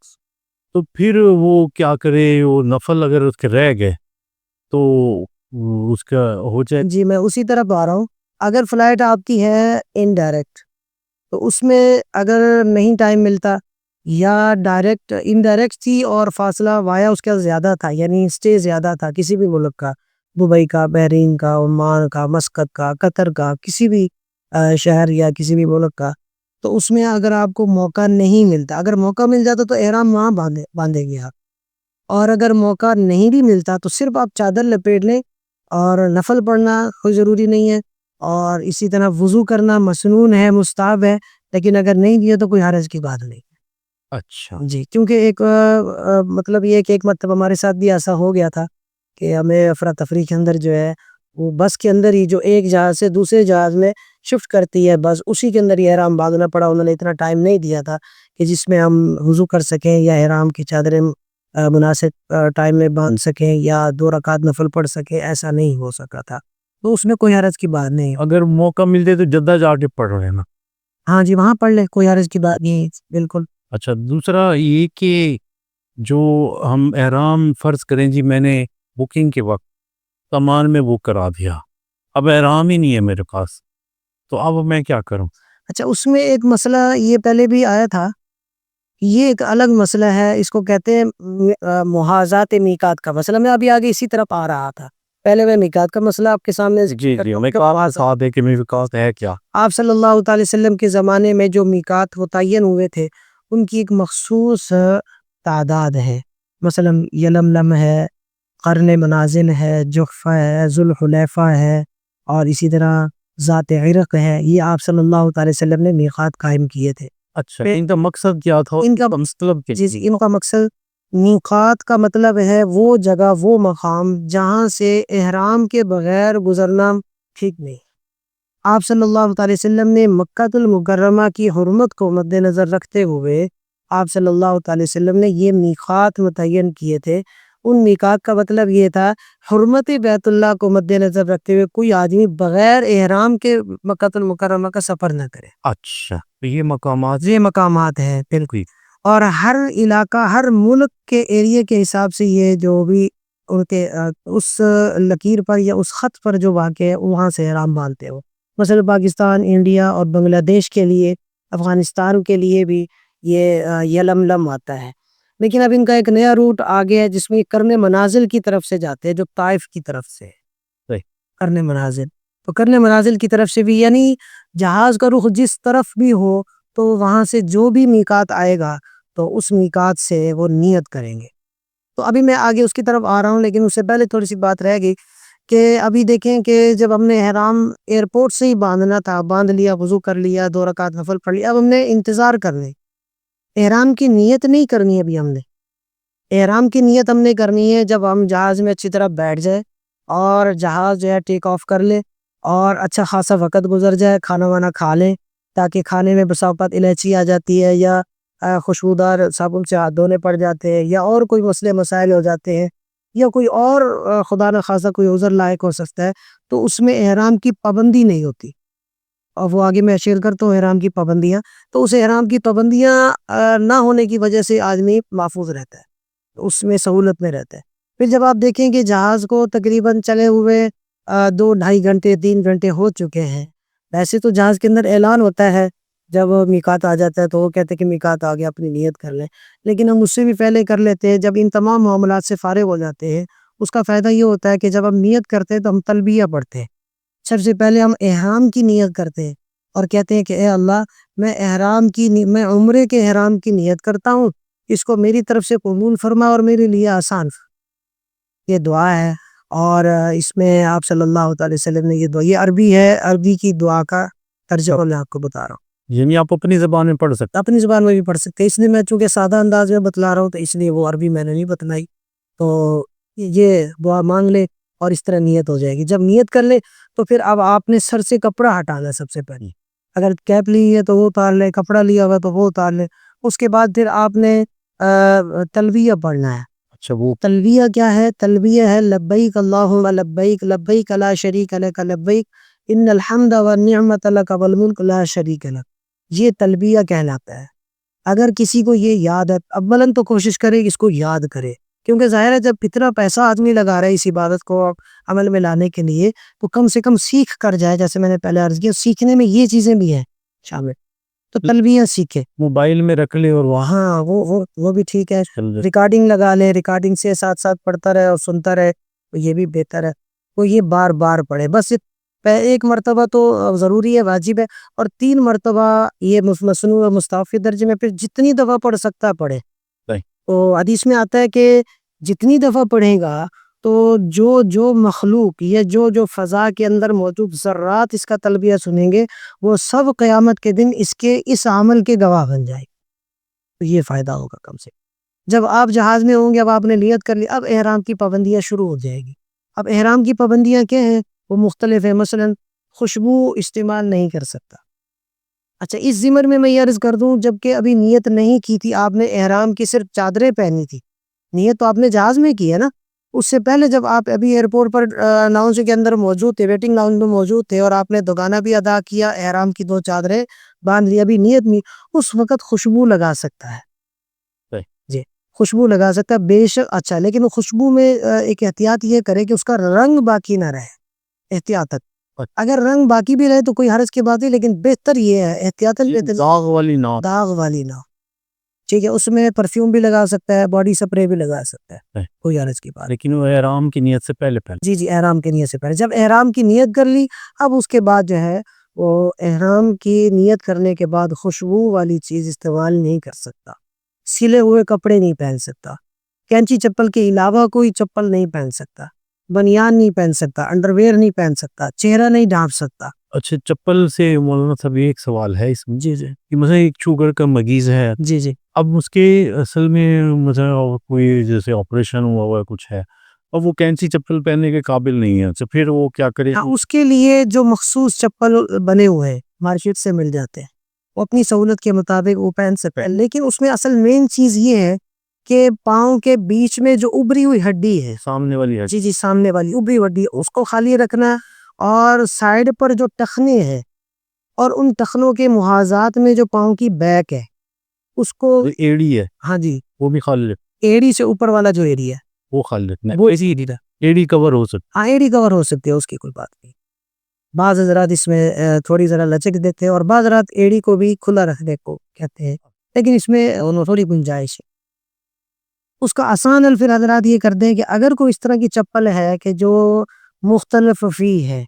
تو پھر وہ کیا کرے؟ وہ نفل اگر اس کے رہ گئے تو اس کا ہو جائے؟ جی میں اسی طرف آ رہا ہوں۔ اگر فلائٹ آپ کی ہے انڈائریکٹ تو اس میں اگر نہیں ٹائم ملتا، یا ڈائریکٹ انڈائریکٹ تھی اور فاصلہ وایا اس کا زیادہ تھا، یعنی اسٹے زیادہ تھا کسی بھی ملک کا، دبئی کا، بحرین کا، عمان کا، مسقط کا، قطر کا، کسی بھی شہر یا کسی بھی ملک کا، تو اس میں اگر آپ کو موقع نہیں ملتا، اگر موقع مل جاتا تو احرام وہاں باندھیں گے آپ، اور اگر موقع نہیں بھی ملتا تو صرف آپ چادر لپیٹ لیں، اور نفل پڑھنا کوئی ضروری نہیں ہے، اور اسی طرح وضو کرنا مسنون ہے، مستحب ہے، لیکن اگر نہیں دیا تو کوئی حرج کی بات نہیں۔ اچھا جی کیونکہ ایک مطلب یہ کہ ایک مرتبہ ہمارے ساتھ بھی ایسا ہو گیا تھا کہ ہمیں افراتفری کے اندر جو ہے وہ بس کے اندر ہی جو ایک جہاز سے دوسرے جہاز میں شفٹ کرتی ہے بس، اسی کے اندر ہی احرام باندھنا پڑا۔ انہوں نے اتنا ٹائم نہیں دیا تھا کہ جس میں ہم وضو کر سکیں یا احرام کی چادریں مناسب ٹائم میں باندھ سکیں یا 2 رکعت نفل پڑھ سکیں، ایسا نہیں ہو سکا تھا، تو اس میں کوئی حرج کی بات نہیں۔ اگر موقع ملتے تو جدہ جا کے پڑھ رہے نا؟ ہاں جی وہاں پڑھ لیں، کوئی حرج کی بات نہیں، بالکل۔ اچھا دوسرا یہ کہ جو ہم احرام فرض کریں جی، میں نے بکنگ کے وقت سامان میں بک کرا دیا، اب احرام ہی نہیں ہے میرے پاس، تو اب میں کیا کروں؟ اچھا اس میں ایک مسئلہ یہ پہلے بھی آیا تھا، یہ ایک الگ مسئلہ ہے، اس کو کہتے ہیں محاذات میقات کا مسئلہ۔ میں ابھی آگے اسی طرف آ رہا تھا، پہلے میں میقات کا مسئلہ آپ کے سامنے جی میں ساتھ ہے کہ میقات ہے کیا؟ آپ صلی اللہ تعالی وسلم کے زمانے میں جو میقات متعین ہوئے تھے ان کی ایک مخصوص تعداد ہے، مثلا یلملم ہے، قرن منازل ہے، جحفہ ہے، ذوالحلیفہ ہے، اور اسی طرح ذات عرق ہے۔ یہ آپ صلی اللہ تعالی وسلم نے میقات قائم کیے تھے۔ اچھا ان کا مقصد کیا تھا؟ ان کا مطلب ان کا مقصد، میقات کا مطلب ہے وہ جگہ، وہ مقام جہاں سے احرام کے بغیر گزرنا ٹھیک نہیں۔ آپ صلی اللہ تعالی وسلم نے مکہ المکرمہ کی حرمت کو مد نظر رکھتے ہوئے آپ صلی اللہ تعالی وسلم نے یہ میقات متعین کیے تھے۔ ان میقات کا مطلب یہ تھا حرمت بیت اللہ کو مد نظر رکھتے ہوئے کوئی آدمی بغیر احرام کے مکہ المکرمہ کا سفر نہ کرے۔ اچھا یہ مقامات ہیں بالکل، اور ہر علاقہ، ہر ملک کے ایریے کے حساب سے یہ جو بھی ان کے اس لکیر پر یا اس خط پر جو واقع ہے وہاں سے احرام باندھتے ہو۔ مثلا پاکستان، انڈیا اور بنگلہ دیش کے لیے، افغانستان کے لیے بھی یہ یلملم آتا ہے، لیکن اب ان کا ایک نیا روٹ آ گیا ہے جس میں کرن منازل کی طرف سے جاتے ہیں، جو طائف کی طرف سے کرن منازل، تو کرن منازل کی طرف سے بھی، یعنی جہاز کا رخ جس طرف بھی ہو تو وہاں سے جو بھی میقات آئے گا تو اس میقات سے وہ نیت کریں گے۔ تو ابھی میں آگے اس کی طرف آ رہا ہوں، لیکن اس سے پہلے تھوڑی سی بات رہ گئی کہ ابھی دیکھیں کہ جب ہم نے احرام ایئرپورٹ سے ہی باندھنا تھا، باندھ لیا، وضو کر لیا، 2 رکعت نفل پڑھ لیا، اب ہم نے انتظار کرنے، احرام کی نیت نہیں کرنی ہے۔ ابھی ہم نے احرام کی نیت ہم نے کرنی ہے جب ہم جہاز میں اچھی طرح بیٹھ جائے اور جہاز جو ہے ٹیک آف کر لے اور اچھا خاصا وقت گزر جائے، کھانا وانا کھا لیں، تاکہ کھانے میں بسا اوقات الائچی آ جاتی ہے یا خوشبودار صابن سے ہاتھ دھونے پڑ جاتے ہیں، یا اور کوئی مسئلے مسائل ہو جاتے ہیں، یا کوئی اور خدا نہ خواستہ کوئی عذر لائق ہو سکتا ہے، تو اس میں احرام کی پابندی نہیں ہوتی۔ اور وہ آگے میں شیئر کرتا ہوں احرام کی پابندیاں، تو اس احرام کی پابندیاں نہ ہونے کی وجہ سے آدمی محفوظ رہتا ہے، اس میں سہولت میں رہتا ہے۔ پھر جب آپ دیکھیں کہ جہاز کو تقریباً چلے ہوئے 2-2.5 گھنٹے 3 گھنٹے ہو چکے ہیں، ویسے تو جہاز کے اندر اعلان ہوتا ہے جب میقات آ جاتا ہے تو وہ کہتے ہیں کہ میقات آ گیا، اپنی نیت کر لیں، لیکن ہم اس سے بھی پہلے کر لیتے ہیں۔ جب ان تمام معاملات سے فارغ ہو جاتے ہیں، اس کا فائدہ یہ ہوتا ہے کہ جب ہم نیت کرتے ہیں تو ہم تلبیہ پڑھتے ہیں۔ سب سے پہلے ہم احرام کی نیت کرتے ہیں اور کہتے ہیں کہ اے اللہ، میں عمرے کے احرام کی نیت کرتا ہوں، اس کو میری طرف سے قبول فرما اور میرے لیے آسان فرما۔ یہ دعا ہے، اور اس میں آپ صلی اللہ تعالی وسلم نے یہ دعا، یہ عربی ہے، عربی کی دعا کا ترجمہ میں آپ کو بتا رہا ہوں۔ یعنی آپ اپنی زبان میں پڑھ سکتے؟ اپنی زبان میں بھی پڑھ سکتے ہیں، اس لیے میں چونکہ سادہ انداز میں بتلا رہا ہوں تو اس لیے وہ عربی میں نے نہیں بتلائی، تو یہ دعا مانگ لے اور اس طرح نیت ہو جائے گی. جب نیت کر لے تو پھر اب آپ نے سر سے کپڑا ہٹانا ہے سب سے پہلے. اگر کیپ لی ہے تو وہ اتار لے, کپڑا لیا ہوا تو وہ اتار لے. اس کے بعد پھر آپ نے تلبیہ پڑھنا ہے. اچھا وہ تلبیہ کیا ہے؟ تلبیہ ہے لبیک اللہم لبیک لبیک لا شریک لک لبیک ان الحمد والنعمت لک والملک لا شریک لک. یہ تلبیہ کہلاتا ہے. اگر کسی کو یہ یاد ہے, اولاً تو کوشش کرے کہ اس کو یاد کرے, کیونکہ ظاہر ہے جب اتنا پیسہ آدمی لگا رہا ہے اس عبادت کو عمل میں لانے کے لیے, تو کم سے کم سیکھ کر جائے. جیسے میں نے پہلے عرض کیا, سیکھنے میں یہ چیزیں بھی ہیں شامل, تو تلبیہ سیکھے. موبائل میں رکھ لے اور وہاں ہاں وہ بھی ٹھیک ہے. ریکارڈنگ لگا لے, ریکارڈنگ سے ساتھ ساتھ پڑھتا رہے اور سنتا رہے, تو یہ بھی بہتر ہے. وہ یہ بار بار پڑھے, بس ایک مرتبہ تو ضروری ہے, واجب ہے, اور 3 مرتبہ یہ مسنون اور مستحب کے درجے میں. پھر جتنی دفعہ پڑھ سکتا پڑھے. تو حدیث میں آتا ہے کہ جتنی دفعہ پڑھے گا تو جو مخلوق یا جو فضا کے اندر موجود ذرات اس کا تلبیہ سنیں گے, وہ سب قیامت کے دن اس عمل کے گواہ بن جائے. تو یہ فائدہ ہوگا کم سے. جب آپ جہاز میں ہوں گے, اب آپ نے نیت کر لی, اب احرام کی پابندیاں شروع ہو جائے گی. اب احرام کی پابندیاں کیا ہیں؟ وہ مختلف ہیں. مثلا خوشبو استعمال نہیں کر سکتا. اچھا, اس ضمن میں یہ عرض کر دوں, جب کہ ابھی نیت نہیں کی تھی آپ نے احرام کی, صرف چادریں پہنی تھی. نیت تو آپ نے جہاز میں کی ہے نا. اس سے پہلے جب آپ ابھی ایئرپورٹ پر لاؤنج کے اندر موجود تھے, ویٹنگ لاؤنج میں موجود تھے, اور آپ نے دوگانہ بھی ادا کیا, احرام کی 2 چادریں باندھ لی, ابھی نیت نہیں, اس وقت خوشبو لگا سکتا ہے. جی, خوشبو لگا سکتا ہے بے شک. اچھا, لیکن وہ خوشبو میں ایک احتیاط یہ کرے کہ اس کا رنگ باقی نہ رہے, احتیاطت. اگر رنگ باقی بھی رہے تو کوئی حرج کی بات نہیں, لیکن بہتر یہ ہے احتیاطاً داغ والی نہ, داغ والی نہ. ٹھیک ہے, اس میں پرفیوم بھی لگا سکتا ہے, باڈی سپرے بھی لگا سکتا ہے, کوئی حرج کی بات. لیکن وہ احرام کی نیت سے پہلے جی احرام کی نیت سے پہلے. جب احرام کی نیت کر لی, اب اس کے بعد جو ہے وہ احرام کی نیت کرنے کے بعد خوشبو والی چیز استعمال نہیں کر سکتا. سلے ہوئے کپڑے نہیں پہن سکتا, کینچی چپل کے علاوہ کوئی چپل نہیں پہن سکتا, بنیان نہیں پہن سکتا, انڈر ویئر نہیں پہن سکتا, چہرہ نہیں ڈھانپ سکتا. اچھا, چپل سے مولانا صاحب ایک سوال ہے اس میں. جی کہ مثلا ایک شوگر کا مریض ہے, جی اب اس کے اصل میں مثلا کوئی جیسے آپریشن ہوا ہوا کچھ ہے, اور وہ کینسی چپل پہننے کے قابل نہیں ہے, تو پھر وہ کیا کرے؟ ہاں, اس کے لیے جو مخصوص چپل بنے ہوئے ہیں مارکیٹ سے مل جاتے ہیں, وہ اپنی سہولت کے مطابق وہ پہن سکتے ہیں. لیکن اس میں اصل مین چیز یہ ہے کہ پاؤں کے بیچ میں جو ابری ہوئی ہڈی ہے, سامنے والی ہڈی, جی سامنے والی ابری ہڈی, اس کو خالی رکھنا. اور سائیڈ پر جو ٹخنے ہیں, اور ان ٹخنوں کے محاذات میں جو پاؤں کی بیک ہے, اس کو ایڑی ہے, ہاں جی, وہ بھی خالی, ایڑی سے اوپر والا جو ایریا ہے وہ خالی رکھنا ہے. وہ اسی ایڑی ہے. ایڑی کور ہو سکتی, ہاں, ایڑی کور ہو سکتی ہے, اس کی کوئی بات نہیں. بعض حضرات اس میں تھوڑی ذرا لچک دیتے ہیں, اور بعض حضرات ایڑی کو بھی کھلا رکھنے کو کہتے ہیں, لیکن اس میں تھوڑی گنجائش ہے. اس کا آسان حل پھر حضرات یہ کر دیں کہ اگر کوئی اس طرح کی چپل ہے کہ جو مختلف فی ہے,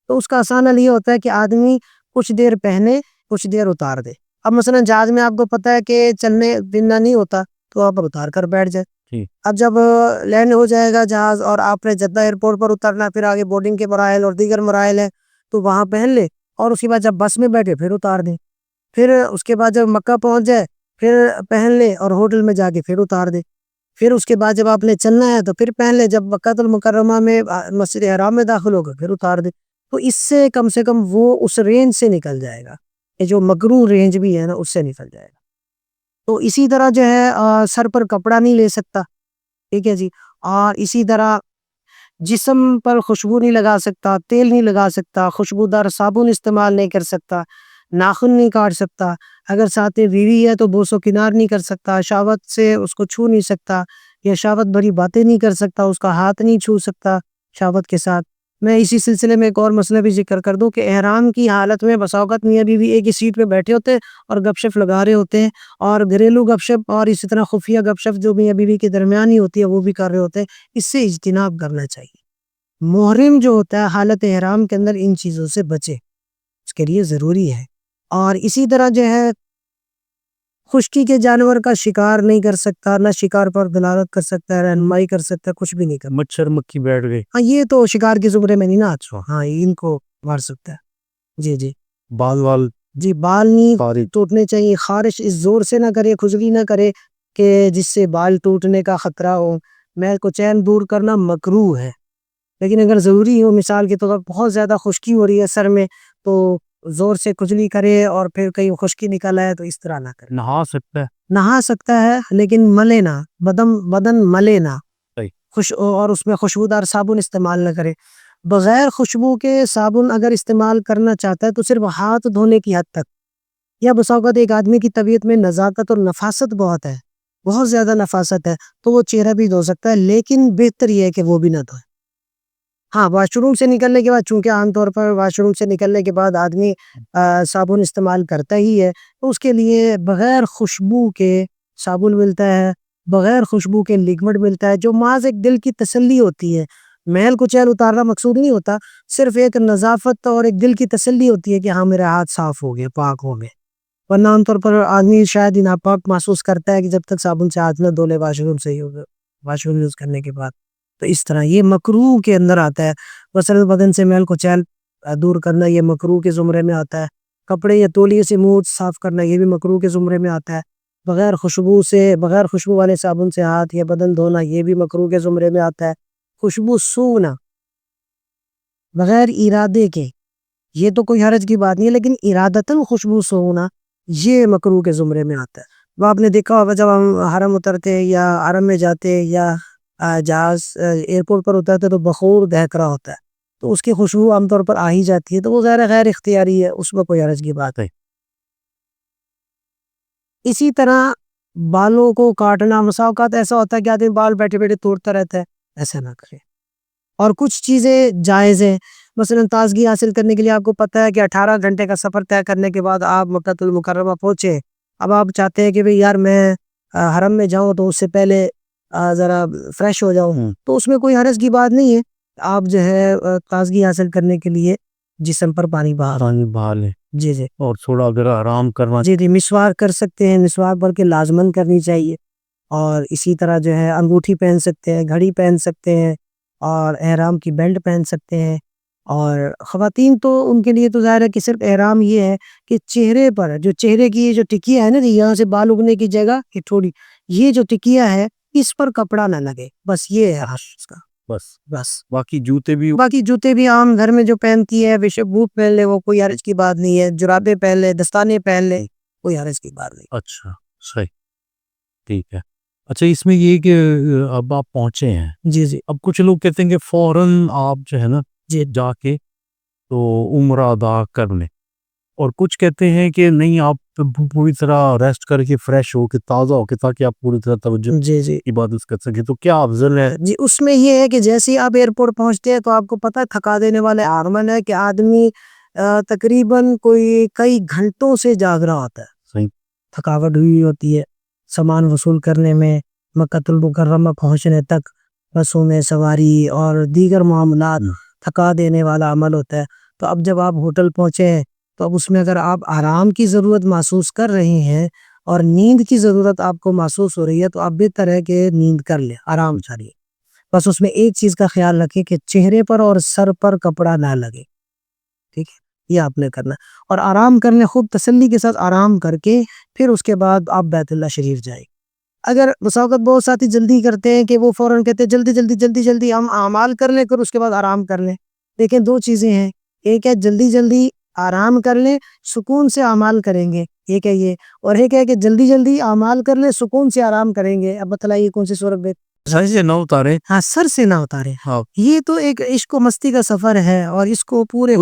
تو اس کا آسان حل یہ ہوتا ہے کہ آدمی کچھ دیر پہنے, کچھ دیر اتار دے. اب مثلا جہاز میں آپ کو پتا ہے کہ چلنے پھرنا نہیں ہوتا, تو آپ اتار کر بیٹھ جائے. اب جب لینڈ ہو جائے گا جہاز, اور آپ نے جدہ ایئرپورٹ پر اترنا, پھر آگے بورڈنگ کے مراحل اور دیگر مراحل ہیں, تو وہاں پہن لے, اور اس کے بعد جب بس میں بیٹھے پھر اتار دیں. پھر اس کے بعد جب مکہ پہنچ جائے پھر پہن لے, اور ہوٹل میں جا کے پھر اتار دے. پھر اس کے بعد جب آپ نے چلنا ہے تو پھر پہن لے, جب مکہ المکرمہ میں مسجد حرام میں داخل ہوگا پھر اتار دے. تو اس سے کم وہ اس رینج سے نکل جائے گا, یہ جو مکروہ رینج بھی ہے نا, اس سے نکل جائے گا. تو اسی طرح جو ہے سر پر کپڑا نہیں لے سکتا, ٹھیک ہے جی. اور اسی طرح جسم پر خوشبو نہیں لگا سکتا, تیل نہیں لگا سکتا, خوشبودار صابن استعمال نہیں کر سکتا, ناخن نہیں کاٹ سکتا. اگر ساتھ بیوی ہے تو بوس و کنار نہیں کر سکتا, شہوت سے اس کو چھو نہیں سکتا, یا شہوت بھری باتیں نہیں کر سکتا, اس کا ہاتھ نہیں چھو سکتا شہوت کے ساتھ. میں اسی سلسلے میں ایک اور مسئلہ بھی ذکر کر دوں کہ احرام کی حالت میں بسا اوقات میاں بیوی ایک ہی سیٹ پہ بیٹھے ہوتے ہیں اور گپ شپ لگا رہے ہوتے ہیں, اور گھریلو گپ شپ اور اسی طرح خفیہ گپ شپ جو میاں بیوی کے درمیان ہی ہوتی ہے وہ بھی کر رہے ہوتے ہیں. اس سے اجتناب کرنا چاہیے. محرم جو ہوتا ہے حالت احرام کے اندر ان چیزوں سے بچے, اس کے لیے ضروری ہے. اور اسی طرح جو ہے خشکی کے جانور کا شکار نہیں کر سکتا, نہ شکار پر دلالت کر سکتا ہے, رہنمائی کر سکتا ہے, کچھ بھی نہیں کر. مچھر مکھی بیٹھ گئے, ہاں, یہ تو شکار کے زمرے میں نہیں نا, ہاں ان کو مار سکتا ہے. جی بال وال, جی بال نہیں ٹوٹنے چاہیے. خارش اس زور سے نہ کرے, کھجلی نہ کرے کہ جس سے بال ٹوٹنے کا خطرہ ہو, میل کچیل دور کرنا مکروہ ہے، لیکن اگر ضروری ہو، مثال کے طور پر بہت زیادہ خشکی ہو رہی ہے سر میں، تو زور سے کھجلی کرے اور پھر کہیں خشکی نکل آئے تو اس طرح نہ کرے. نہا سکتا ہے. نہا سکتا ہے لیکن ملے نہ، بدن ملے نہ، صحیح. اور اس میں خوشبودار صابن استعمال نہ کرے. بغیر خوشبو کے صابن اگر استعمال کرنا چاہتا ہے تو صرف ہاتھ دھونے کی حد تک، یا بسا اوقات ایک آدمی کی طبیعت میں نزاکت اور نفاست بہت ہے، بہت زیادہ نفاست ہے، تو وہ چہرہ بھی دھو سکتا ہے، لیکن بہتر یہ ہے کہ وہ بھی نہ دھوئے. ہاں، واش روم سے نکلنے کے بعد، چونکہ عام طور پر واش روم سے نکلنے کے بعد آدمی صابن استعمال کرتا ہی ہے، تو اس کے لیے بغیر خوشبو کے صابن ملتا ہے، بغیر خوشبو کے لیکوڈ ملتا ہے، جو محض ایک دل کی تسلی ہوتی ہے. میل کچیل اتارنا مقصود نہیں ہوتا، صرف ایک نظافت اور ایک دل کی تسلی ہوتی ہے کہ ہاں میرے ہاتھ صاف ہو گئے، پاک ہو گئے. ورنہ عام طور پر آدمی شاید ہی ناپاک محسوس کرتا ہے کہ جب تک صابن سے ہاتھ نہ دھو لے واش روم سے ہی ہوگا، واش روم یوز کرنے کے بعد. تو اس طرح یہ مکروہ کے اندر آتا ہے. غسل بدن سے میل کچیل دور کرنا یہ مکروہ کے زمرے میں آتا ہے. کپڑے یا تولیے سے منہ صاف کرنا یہ بھی مکروہ کے زمرے میں آتا ہے. بغیر خوشبو والے صابن سے ہاتھ یا بدن دھونا یہ بھی مکروہ کے زمرے میں آتا ہے. خوشبو سونگنا بغیر ارادے کے، یہ تو کوئی حرج کی بات نہیں ہے، لیکن ارادتاً خوشبو سونگنا یہ مکروہ کے زمرے میں آتا ہے. وہ آپ نے دیکھا ہوگا جب ہم حرم اترتے یا حرم میں جاتے یا جہاز ایئرپورٹ پر اترتے تو بخور دہک رہا ہوتا ہے، تو اس کی خوشبو عام طور پر آ ہی جاتی ہے، تو وہ غیر اختیاری ہے، اس میں کوئی حرج کی بات ہے. اسی طرح بالوں کو کاٹنا، مسا اوقات ایسا ہوتا ہے کہ آدمی بال بیٹھے بیٹھے توڑتا رہتا ہے، ایسا نہ کرے. اور کچھ چیزیں جائز ہیں، مثلا تازگی حاصل کرنے کے لیے آپ کو پتہ ہے کہ 18 گھنٹے کا سفر طے کرنے کے بعد آپ مکہ المکرمہ پہنچے. اب آپ چاہتے ہیں کہ بھئی یار میں حرم میں جاؤں تو اس سے پہلے ذرا فریش ہو جاؤں، تو اس میں کوئی حرج کی بات نہیں ہے. آپ جو ہے تازگی حاصل کرنے کے لیے جسم پر پانی بہا لیں. جی اور تھوڑا ذرا آرام کرنا. جی مسواک کر سکتے ہیں، مسواک بلکہ لازمن کرنی چاہیے. اور اسی طرح جو ہے انگوٹھی پہن سکتے ہیں، گھڑی پہن سکتے ہیں، اور احرام کی بیلٹ پہن سکتے ہیں. اور خواتین تو ان کے لیے تو ظاہر ہے کہ صرف احرام یہ ہے کہ چہرے پر جو چہرے کی جو ٹکیا ہے نا، یہاں سے بال اگنے کی جگہ کہ تھوڑی یہ جو ٹکیا ہے اس پر کپڑا نہ لگے، بس یہ ہے اس کا. بس باقی جوتے بھی عام گھر میں جو پہنتی ہے، بے شک بوٹ پہن لے، وہ کوئی حرج کی بات نہیں ہے. جرابیں پہن لے، دستانے پہن لے، کوئی حرج کی بات نہیں. اچھا صحیح، ٹھیک ہے. اچھا، اس میں یہ کہ اب آپ پہنچے ہیں. جی اب کچھ لوگ کہتے ہیں کہ فوراً آپ جو ہے نا جا کے تو عمرہ ادا کر لیں، اور کچھ کہتے ہیں کہ نہیں، آپ پوری طرح ریسٹ کر کے فریش ہو کے تازہ ہو کے تاکہ آپ پوری طرح توجہ عبادت کر سکیں. تو کیا افضل ہے؟ جی اس میں یہ ہے کہ جیسے آپ ایئرپورٹ پہنچتے ہیں تو آپ کو پتہ ہے تھکا دینے والے ہارمون ہے کہ آدمی تقریباً کوئی کئی گھنٹوں سے جاگ رہا ہوتا ہے. صحیح. تھکاوٹ ہوئی ہوتی ہے سامان وصول کرنے میں، مکہ المکرمہ پہنچنے تک بسوں میں سواری اور دیگر معاملات تھکا دینے والا عمل ہوتا ہے. تو اب جب آپ ہوٹل پہنچے ہیں تو اب اس میں اگر آپ آرام کی ضرورت محسوس کر رہے ہیں اور نیند کی ضرورت آپ کو محسوس ہو رہی ہے تو آپ بہتر ہے کہ نیند کر لیں، آرام چاہیے. بس اس میں ایک چیز کا خیال رکھیں کہ چہرے پر اور سر پر کپڑا نہ لگے، ٹھیک ہے، یہ آپ نے کرنا. اور آرام کرنے، خوب تسلی کے ساتھ آرام کر کے پھر اس کے بعد آپ بیت اللہ شریف جائیں. اگر مساوقت بہت ساتھی جلدی کرتے ہیں کہ وہ فوراً کہتے ہیں جلدی ہم اعمال کر لیں پھر اس کے بعد آرام کر لیں. دیکھیں دو چیزیں ہیں، ایک ہے جلدی آرام کر لیں، سکون سے اعمال کریں گے، ایک ہے یہ، اور ایک ہے کہ جلدی اعمال کر لیں، سکون سے آرام کریں گے. اب بتلائیے کون سی صورت بہتر؟ سر سے نہ اتارے. ہاں، سر سے نہ اتارے. یہ تو ایک عشق و مستی کا سفر ہے، اور اس کو پورے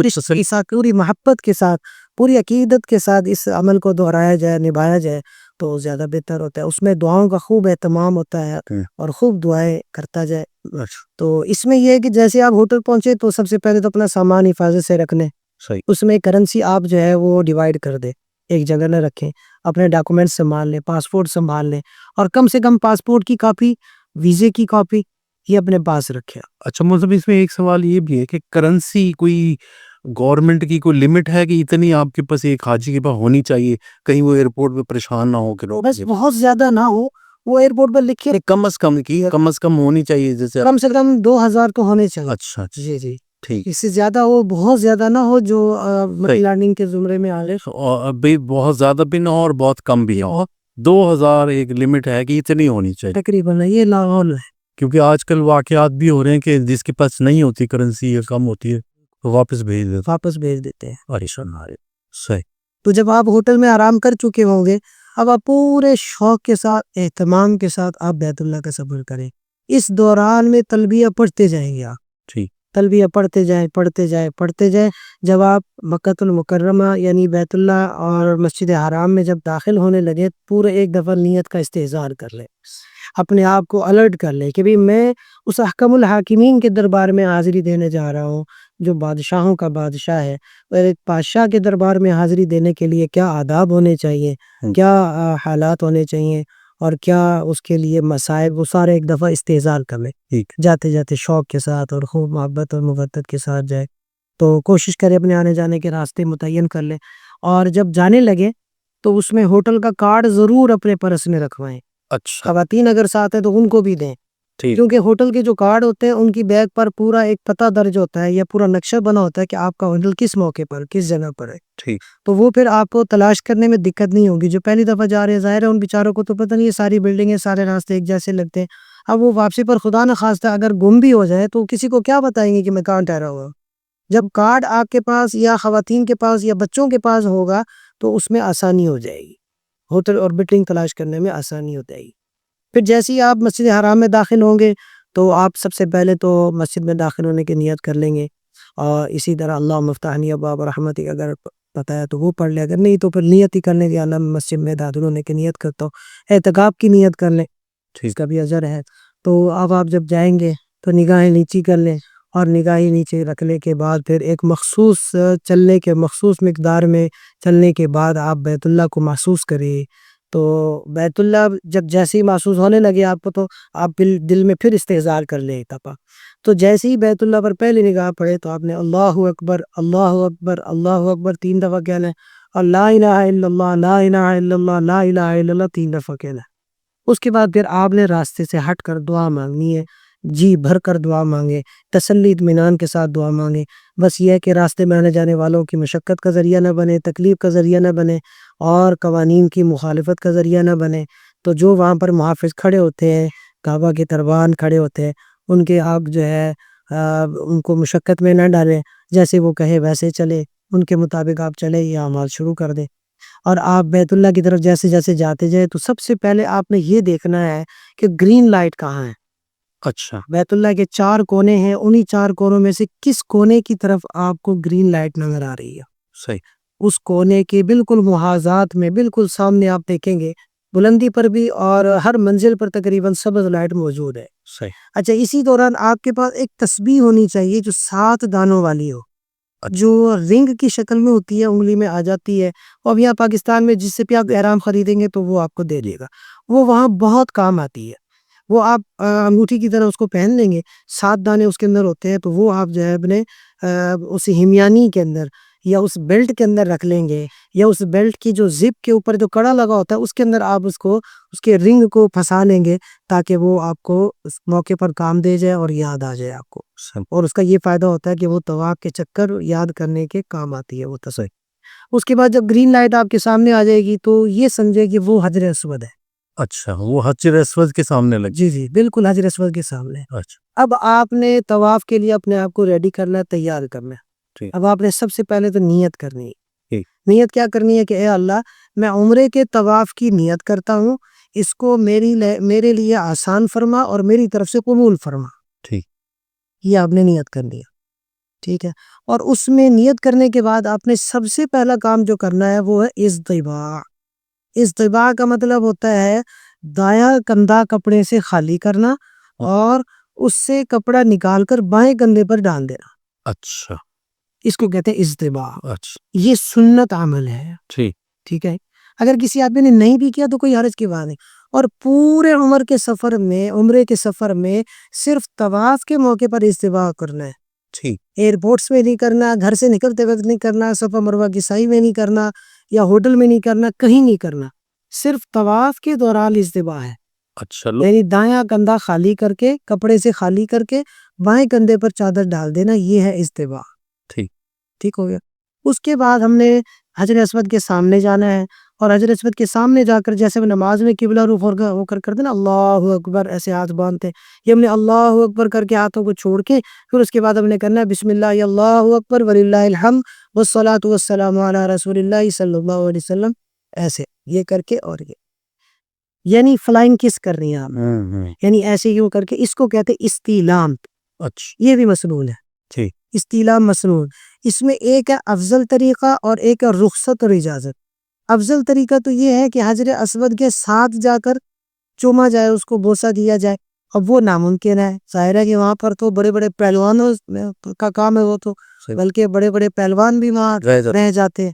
پوری محبت کے ساتھ، پوری عقیدت کے ساتھ اس عمل کو دہرایا جائے، نبھایا جائے تو زیادہ بہتر ہوتا ہے. اس میں دعاؤں کا خوب اہتمام ہوتا ہے اور خوب دعائیں کرتا جائے. تو اس میں یہ ہے کہ جیسے آپ ہوٹل پہنچے تو سب سے پہلے تو اپنا سامان حفاظت سے رکھنے. اس میں کرنسی آپ جو ہے وہ ڈیوائیڈ کر دیں، ایک جگہ نہ رکھیں. اپنے ڈاکومنٹ سنبھال لیں، پاسپورٹ سنبھال لیں، اور کم سے کم پاسپورٹ کی کاپی، ویزے کی کاپی یہ اپنے پاس رکھیں. اچھا، مطلب اس میں ایک سوال یہ بھی ہے کہ کرنسی کوئی گورنمنٹ کی کوئی لمٹ ہے کہ اتنی آپ کے پاس ایک حاجی کے پاس ہونی چاہیے، کہیں وہ ایئرپورٹ پہ پریشان نہ ہو کہ بس بہت زیادہ نہ ہو، وہ ایئرپورٹ پر لکھے کم از کم ہونی چاہیے، جیسے کم سے کم 2000 تو ہونے چاہیے. اچھا جی ٹھیک. اس سے زیادہ ہو، بہت زیادہ نہ ہو جو منی لانڈرنگ کے زمرے میں آ جائے، اور بہت زیادہ بھی نہ ہو اور بہت کم بھی ہو. 2000 ایک لمٹ ہے کہ اتنی ہونی چاہیے تقریباً یہ لاہور ہے. کیونکہ آج کل واقعات بھی ہو رہے ہیں کہ جس کے پاس نہیں ہوتی کرنسی یا کم ہوتی ہے تو واپس بھیج دیتے ہیں۔ صحیح۔ تو جب آپ ہوٹل میں آرام کر چکے ہوں گے، اب آپ پورے شوق کے ساتھ اہتمام کے ساتھ آپ بیت اللہ کا سفر کریں۔ اس دوران میں تلبیہ پڑھتے جائیں گے آپ، ٹھیک، تلبیہ پڑھتے جائیں۔ جب آپ مکہ المکرمہ یعنی بیت اللہ اور مسجد حرام میں جب داخل ہونے لگے، پورے ایک دفعہ نیت کا استحضار کر لیں، اپنے آپ کو الرٹ کر لیں کہ بھی میں اس احکم الحاکمین کے دربار میں حاضری دینے جا رہا ہوں جو بادشاہوں کا بادشاہ ہے، اور ایک بادشاہ کے دربار میں حاضری دینے کے لیے کیا آداب ہونے چاہیے، کیا حالات ہونے چاہیے، اور کیا اس کے لیے مصائب، وہ سارے ایک دفعہ استحضار کر لیں، جاتے جاتے شوق کے ساتھ اور خوب محبت اور مودت کے ساتھ جائے۔ تو کوشش کرے اپنے آنے جانے کے راستے متعین کر لیں، اور جب جانے لگے تو اس میں ہوٹل کا کارڈ ضرور اپنے پرس میں رکھوائیں۔ اچھا، خواتین اگر ساتھ ہیں تو ان کو بھی دیں، ٹھیک، کیونکہ ہوٹل کے جو کارڈ ہوتے ہیں ان کی بیگ پر پورا ایک پتہ درج ہوتا ہے یا پورا نقشہ بنا ہوتا ہے کہ آپ کا ہوٹل کس موقع پر کس جگہ پر ہے، ٹھیک، تو وہ پھر آپ کو تلاش کرنے میں دقت نہیں ہوگی۔ جو پہلی دفعہ جا رہے ہیں ظاہر ہے ان بیچاروں کو تو پتہ نہیں ہے، ساری بلڈنگیں سارے راستے ایک جیسے لگتے ہیں، اب وہ واپسی پر خدا نہ خواستہ اگر گم بھی ہو جائے تو کسی کو کیا بتائیں گے کہ میں کہاں ٹھہرا ہوا ہوں۔ جب کارڈ آپ کے پاس یا خواتین کے پاس یا بچوں کے پاس ہوگا تو اس میں آسانی ہو جائے گی، ہوٹل اور بلڈنگ تلاش کرنے میں آسانی ہو جائے گی۔ پھر جیسے ہی آپ مسجد حرام میں داخل ہوں گے تو آپ سب سے پہلے تو مسجد میں داخل ہونے کی نیت کر لیں گے، اور اسی طرح اللہم افتحنی ابواب رحمتک اگر پتہ ہے تو وہ پڑھ لیں، اگر نہیں تو پھر نیت ہی کرنے کی، اللہ مسجد میں داخل ہونے کی نیت کرتا ہوں، اعتکاف کی نیت کر لیں، اس کا بھی اجر ہے۔ تو اب آپ جب جائیں گے تو نگاہیں نیچی کر لیں، اور نگاہیں نیچے رکھنے کے بعد پھر ایک مخصوص مقدار میں چلنے کے بعد آپ بیت اللہ کو محسوس کریں۔ تو بیت اللہ جب جیسے ہی محسوس ہونے لگے آپ کو تو آپ دل میں پھر استحضار کر لیں ایک دفعہ۔ تو جیسے ہی بیت اللہ پر پہلی نگاہ پڑے تو آپ نے اللہ اکبر اللہ اکبر اللہ اکبر 3 دفعہ کہنا ہے، اور لا الہ الا اللہ لا الہ الا اللہ لا الہ الا اللہ 3 دفعہ کہنا ہے۔ اس کے بعد پھر آپ نے راستے سے ہٹ کر دعا مانگنی ہے، جی بھر کر دعا مانگے، تسلی اطمینان کے ساتھ دعا مانگے۔ بس یہ ہے کہ راستے میں آنے جانے والوں کی مشقت کا ذریعہ نہ بنے، تکلیف کا ذریعہ نہ بنے، اور قوانین کی مخالفت کا ذریعہ نہ بنے۔ تو جو وہاں پر محافظ کھڑے ہوتے ہیں، کعبہ کے دربان کھڑے ہوتے ہیں، ان کے آپ جو ہے ان کو مشقت میں نہ ڈالیں، جیسے وہ کہے ویسے چلے، ان کے مطابق آپ چلے یا اعمال شروع کر دیں۔ اور آپ بیت اللہ کی طرف جیسے جیسے جاتے جائیں تو سب سے پہلے آپ نے یہ دیکھنا ہے کہ گرین لائٹ کہاں ہے۔ اچھا، بیت اللہ کے 4 کونے ہیں، انہی 4 کونوں میں سے کس کونے کی طرف آپ کو گرین لائٹ نظر آ رہی ہے، صحیح، اس کونے کے بالکل محاذات میں بالکل سامنے آپ دیکھیں گے، بلندی پر بھی اور ہر منزل پر تقریباً سبز لائٹ موجود ہے۔ صحیح، اچھا، اسی دوران آپ کے پاس ایک تسبیح ہونی چاہیے جو 7 دانوں والی ہو، جو رنگ کی شکل میں ہوتی ہے، انگلی میں آ جاتی ہے، اور اب یہاں پاکستان میں جس سے بھی آپ احرام خریدیں گے تو وہ آپ کو دے دے گا، وہ وہاں بہت کام آتی ہے۔ وہ آپ انگوٹھی کی طرح اس کو پہن لیں گے، 7 دانے اس کے اندر ہوتے ہیں، تو وہ آپ جو ہے اپنے اس ہمیانی کے اندر یا اس بیلٹ کے اندر رکھ لیں گے، یا اس بیلٹ کی جو زپ کے اوپر جو کڑا لگا ہوتا ہے اس کے اندر آپ اس کے رنگ کو پھنسا لیں گے، تاکہ وہ آپ کو اس موقع پر کام دے جائے اور یاد آ جائے آپ کو۔ اور اس کا یہ فائدہ ہوتا ہے کہ وہ طواف کے چکر یاد کرنے کے کام آتی ہے وہ تصویر۔ اس کے بعد جب گرین لائٹ آپ کے سامنے آ جائے گی تو یہ سمجھے کہ وہ حجر اسود ہے۔ اچھا، وہ حجر اسود کے سامنے لگی؟ جی جی بالکل حجر اسود کے سامنے۔ اچھا، اب آپ نے طواف کے لیے اپنے آپ کو ریڈی کرنا ہے، تیار کرنا ہے۔ ٹھیک، اب آپ نے سب سے پہلے تو نیت کرنی ہے۔ ٹھیک، نیت کیا کرنی ہے کہ اے اللہ، میں عمرے کے طواف کی نیت کرتا ہوں، اس کو میرے لیے آسان فرما اور میری طرف سے قبول فرما۔ ٹھیک، یہ آپ نے نیت کرنی ہے، ٹھیک ہے۔ اور اس میں نیت کرنے کے بعد آپ نے سب سے پہلا کام جو کرنا ہے وہ ہے اصطباع۔ اصطباع کا مطلب ہوتا ہے دایاں کندھا کپڑے سے خالی کرنا اور اس سے کپڑا نکال کر بائیں کندھے پر ڈال دینا، اچھا، اس کو کہتے ہیں اصطباع۔ اچھا، یہ سنت عمل ہے، ٹھیک، ٹھیک ہے۔ اگر کسی آدمی نے نہیں بھی کیا تو کوئی حرج کی بات نہیں۔ اور پورے عمرے کے سفر میں صرف طواف کے موقع پر اصطباع کرنا ہے، ٹھیک، ایئرپورٹس میں نہیں کرنا، گھر سے نکلتے وقت نہیں کرنا، صفا مروہ کی سعی میں نہیں کرنا، یا ہوٹل میں نہیں کرنا، کہیں نہیں کرنا، صرف طواف کے دوران اصطباع ہے۔ اچھا، یعنی دایاں کندھا خالی کر کے، کپڑے سے خالی کر کے بائیں کندھے پر چادر ڈال دینا، یہ ہے اصطباع۔ ٹھیک، ٹھیک ہو گیا۔ اس کے بعد ہم نے حجر اسود کے سامنے جانا ہے، اور حجر اسود کے سامنے جا کر جیسے وہ نماز میں قبلہ رخ ہو کر کرتے نا اللہ اکبر ایسے ہاتھ باندھتے، یہ ہم نے اللہ اکبر کر کے ہاتھوں کو چھوڑ کے پھر اس کے بعد ہم نے کرنا ہے بسم اللہ اللہ اکبر وللہ الحمد والصلاۃ والسلام علی رسول اللہ صلی اللہ علیہ وسلم، ایسے یہ کر کے اور یہ یعنی فلائنگ کس کر رہی ہیں آپ، یعنی ایسے یوں کر کے، اس کو کہتے ہیں استیلام، اچھا یہ بھی مسنون ہے ٹھیک، استیلام مسنون۔ اس میں ایک ہے افضل طریقہ اور ایک ہے رخصت اور اجازت۔ افضل طریقہ تو یہ ہے کہ حجر اسود کے ساتھ جا کر چوما جائے، اس کو بوسہ دیا جائے، اب وہ ناممکن ہے، ظاہر ہے کہ وہاں پر تو بڑے بڑے پہلوانوں کا کام ہے وہ تو، بلکہ بڑے بڑے پہلوان بھی وہاں رہ جاتے ہیں،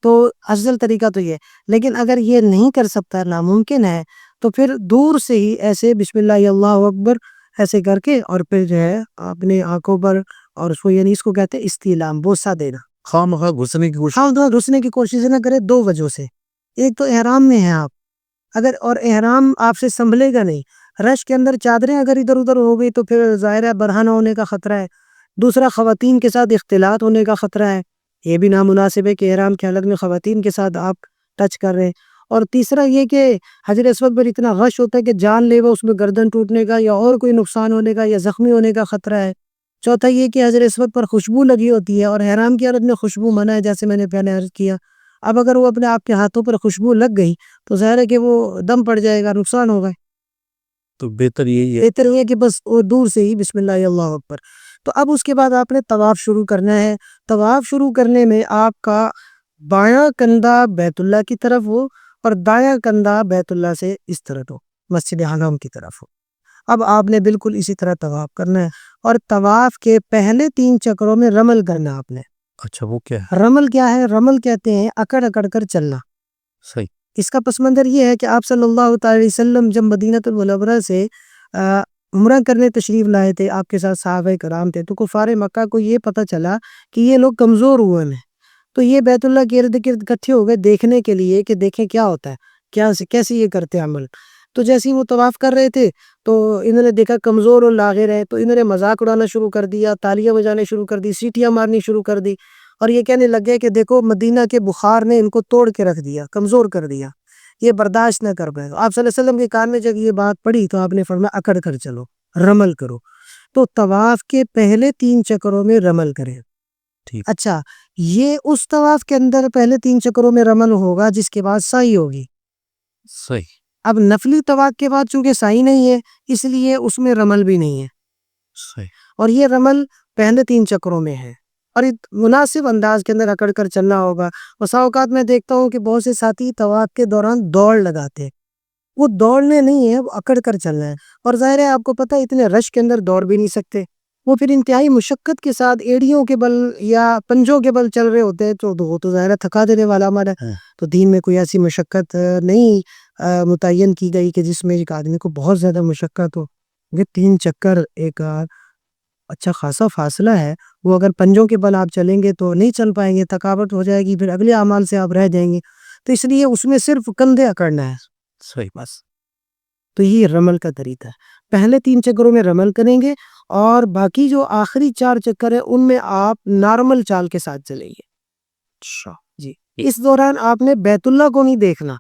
تو افضل طریقہ تو یہ ہے۔ لیکن اگر یہ نہیں کر سکتا، ناممکن ہے، تو پھر دور سے ہی ایسے بسم اللہ اللہ اکبر ایسے کر کے اور پھر جو ہے اپنے آنکھوں پر، اور اس کو یعنی اس کو کہتے ہیں استیلام، بوسہ دینا۔ خواہ گھسنے کی کوشش، ہاں گھسنے کی کوشش نہ کرے، دو وجہ سے، ایک تو احرام میں ہیں آپ، اگر اور احرام آپ سے سنبھلے گا نہیں، رش کے اندر چادریں اگر ادھر ادھر ہو گئی تو پھر ظاہر ہے برہنہ ہونے کا خطرہ ہے، دوسرا خواتین کے ساتھ اختلاط ہونے کا خطرہ ہے، یہ بھی نامناسب ہے کہ احرام کی حالت میں خواتین کے ساتھ آپ ٹچ کر رہے ہیں، اور تیسرا یہ کہ حجر اسود پر اتنا غش ہوتا ہے کہ جان لیوا اس میں گردن ٹوٹنے کا یا اور کوئی نقصان ہونے کا یا زخمی ہونے کا خطرہ ہے۔ چوتھا یہ کہ حجر اسود پر خوشبو لگی ہوتی ہے، اور احرام کی حالت میں خوشبو منع ہے، جیسے میں نے پہلے عرض کیا۔ اب اگر وہ اپنے آپ کے ہاتھوں پر خوشبو لگ گئی تو ظاہر ہے کہ وہ دم پڑ جائے گا، نقصان ہوگا، تو بہتر یہی ہے، بہتر یہ ہے کہ بس وہ دور سے ہی بسم اللہ اللہ اکبر۔ تو اب اس کے بعد آپ نے طواف شروع کرنا ہے۔ طواف شروع کرنے میں آپ کا بایاں کندھا بیت اللہ کی طرف ہو اور دایاں کندھا بیت اللہ سے اس طرف ہو، مسجد حرام کی طرف ہو۔ اب آپ نے بالکل اسی طرح طواف کرنا ہے، اور طواف کے پہلے 3 چکروں میں رمل کرنا آپ نے۔ اچھا وہ کیا ہے؟ رمل کیا ہے؟ رمل کہتے ہیں اکڑ اکڑ کر چلنا۔ صحیح، اس کا پس منظر یہ ہے کہ آپ صلی اللہ تعالی علیہ وسلم جب مدینہ المنورہ سے عمرہ کرنے تشریف لائے تھے، آپ کے ساتھ صحابہ کرام تھے، تو کفار مکہ کو یہ پتہ چلا کہ یہ لوگ کمزور ہوئے ہیں، تو یہ بیت اللہ کے ارد گرد اکٹھے ہو گئے دیکھنے کے لیے کہ دیکھیں کیا ہوتا ہے، کیسے یہ کرتے عمل۔ تو جیسے ہی وہ طواف کر رہے تھے تو انہوں نے دیکھا کمزور اور لاغر ہے، تو انہوں نے مذاق اڑانا شروع کر دیا، تالیاں بجانے شروع کر دی، سیٹیاں مارنی شروع کر دی، اور یہ کہنے لگے کہ دیکھو مدینہ کے بخار نے ان کو توڑ کے رکھ دیا، کمزور کر دیا، یہ برداشت نہ کر پائے۔ آپ صلی اللہ علیہ وسلم کے کان میں جب یہ بات پڑی تو آپ نے فرمایا اکڑ کر چلو، رمل کرو۔ تو طواف کے پہلے 3 چکروں میں رمل کریں۔ ٹھیک، اچھا، یہ اس طواف کے اندر پہلے 3 چکروں میں رمل ہوگا جس کے بعد سعی ہوگی۔ صحیح، اب نفلی طواف کے بعد چونکہ سعی نہیں ہے، اس لیے اس میں رمل بھی نہیں ہے، صحیح، اور یہ رمل پہلے 3 چکروں میں ہے، اور ایک مناسب انداز کے اندر اکڑ کر چلنا ہوگا۔ بسا اوقات میں دیکھتا ہوں کہ بہت سے ساتھی طواف کے دوران دوڑ لگاتے ہیں، وہ دوڑنے نہیں ہے، وہ اکڑ کر چلنا ہے، اور ظاہر ہے آپ کو پتہ ہے اتنے رش کے اندر دوڑ بھی نہیں سکتے، وہ پھر انتہائی مشقت کے ساتھ ایڑیوں کے بل یا پنجوں کے بل چل رہے ہوتے ہیں، تو وہ تو ظاہر ہے تھکا دینے والا عمل ہے۔ تو دین میں کوئی ایسی مشقت نہیں متعین کی گئی کہ جس میں ایک آدمی کو بہت زیادہ مشقت ہو۔ یہ 3 چکر ایک اچھا خاصا فاصلہ ہے، وہ اگر پنجوں کے بل آپ چلیں گے تو نہیں چل پائیں گے، تھکاوٹ ہو جائے گی، پھر اگلے اعمال سے آپ رہ جائیں گے، تو اس لیے اس میں صرف کندھے اکڑنا ہے صحیح، بس۔ تو یہ رمل کا طریقہ ہے، پہلے 3 چکروں میں رمل کریں گے، اور باقی جو آخری 4 چکر ہیں ان میں آپ نارمل چال کے ساتھ چلیں گے۔ اچھا جی، اس دوران آپ نے بیت اللہ کو نہیں دیکھنا،